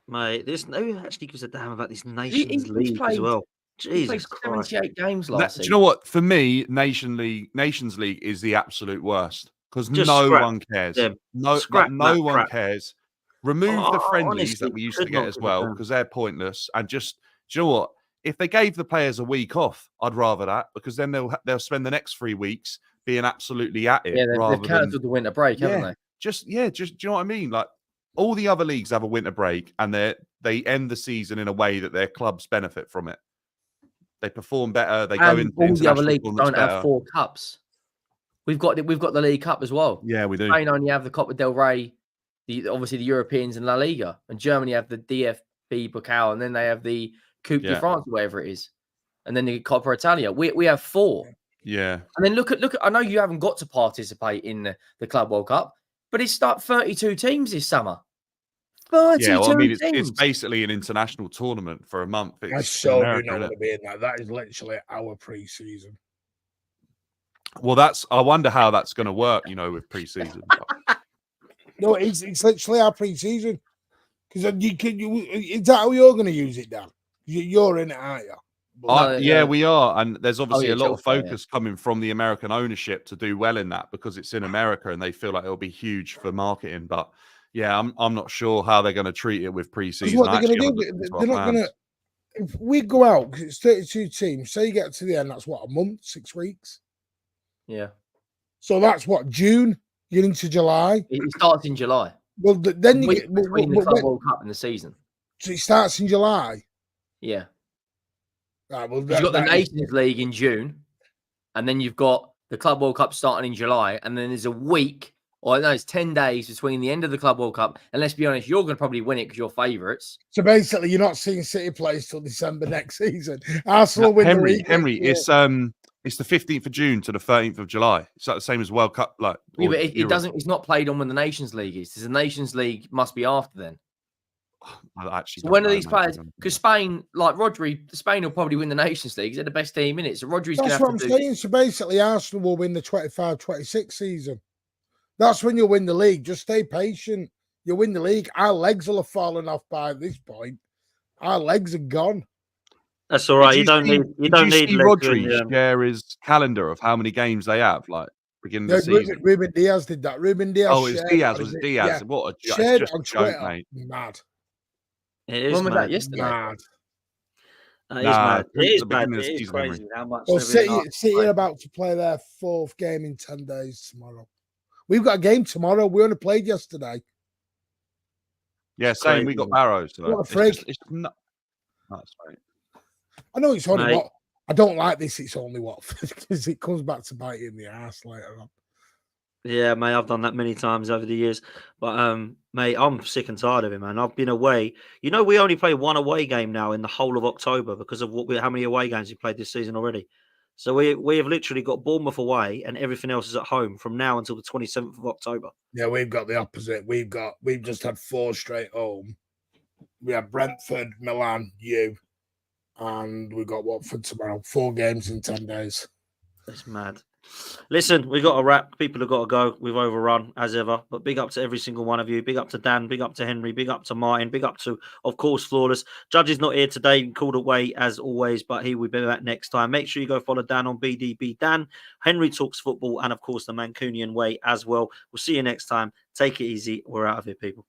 Mate, who actually gives a damn about this Nations League played, as well? He played Jesus Christ. 78 games last Do season. you know what? For me, Nations League is the absolute worst because no one cares. them. No Scrap one crap. cares. Remove the friendlies that we used to could get not as give a well damn. because they're pointless. And just, do you know what? If they gave the players a week off, I'd rather that because then they'll spend the next 3 weeks being absolutely at it. Yeah, rather they've cancelled the winter break, haven't they? Just do you know what I mean? Like all the other leagues have a winter break and they end the season in a way that their clubs benefit from it. They perform better. They go into all the other international leagues tournaments don't better. have 4 cups. We've got the League Cup as well. Yeah, we do. Spain only have the Copa del Rey, obviously the Europeans and La Liga, and Germany have the DFB Pokal, and then they have the Coupe de France, whatever it is, and then the Coppa Italia. We have 4. Yeah. And then look at. I know you haven't got to participate in the Club World Cup, but it's 32 teams this summer. 32 Yeah, well, I mean, teams. it's basically an international tournament for a month. I It's so America, do not isn't want it? to be in that. That is literally our pre-season. Well, I wonder how that's going to work, with pre-season. No, it's literally our pre-season. Because is that how you're going to use it, Dan? You're in it, aren't you? Yeah, we are. And there's obviously a lot of Chelsea, focus coming from the American ownership to do well in that because it's in America and they feel like it'll be huge for marketing. But yeah, I'm not sure how they're going to treat it with pre-season. What they're going to do, they're not going to. If we go out, because it's 32 teams, say you get to the end, that's what, a month, 6 weeks? Yeah. So that's what, June? You're into July? It starts in July. Well, then you get. Between the Club World Cup and the season. So it starts in July? Yeah. Right, well, You've got the Nations League in June, and then you've got the Club World Cup starting in July, and then there's a week, or no, it's 10 days between the end of the Club World Cup. And let's be honest, you're going to probably win it because you're favourites. So basically, you're not seeing City play till December next season. Arsenal win the league. Henry, it's the 15th of June to the 13th of July. It's like the same as World Cup. Like, yeah, but it doesn't. It's not played on when the Nations League is. The Nations League must be after then. Actually, so when are these players? Because Spain, like Rodri, Spain will probably win the Nations League. They're the best team in it. So Rodri's going to have to do. That's what I'm saying. So basically, Arsenal will win the 25-26 season. That's when you'll win the league. Just stay patient. You'll win the league. Our legs will have fallen off by this point. Our legs are gone. That's all right. You don't need Rodri share his calendar of how many games they have, like beginning of the season. Ruben Diaz did that. Ruben Diaz. Oh, it's Diaz. Was it Diaz? Yeah. What a shared just on a joke, Twitter. mate. Mad. It is when was mad. that yesterday? Mad. It is mad. It is mad. It It is crazy how much. Well, City are about to play their 4th game in 10 days tomorrow. We've got a game tomorrow. We only played yesterday. Yeah, same. We got Barrows today. What a freak. It's not. That's right. I know it's only what. I don't like this. It's only what, because it comes back to bite you in the ass later on. Yeah, mate, I've done that many times over the years. But mate, I'm sick and tired of it, man. I've been away. We only play one away game now in the whole of October because of how many away games we played this season already. So we have literally got Bournemouth away and everything else is at home from now until the 27th of October. Yeah, we've got the opposite. We've just had 4 straight home. We have Brentford, Milan, and we've got Watford tomorrow. 4 games in 10 days. It's mad. Listen, we got to wrap. People have got to go. We've overrun as ever. But big up to every single one of you. Big up to Dan. Big up to Henry. Big up to Martin. Big up to, of course, Flawless. Judge is not here today. Called away as always, but he will be back next time. Make sure you go follow Dan on BDB Dan. Henry Talks Football, and of course the Mancunian Way as well. We'll see you next time. Take it easy. We're out of here, people.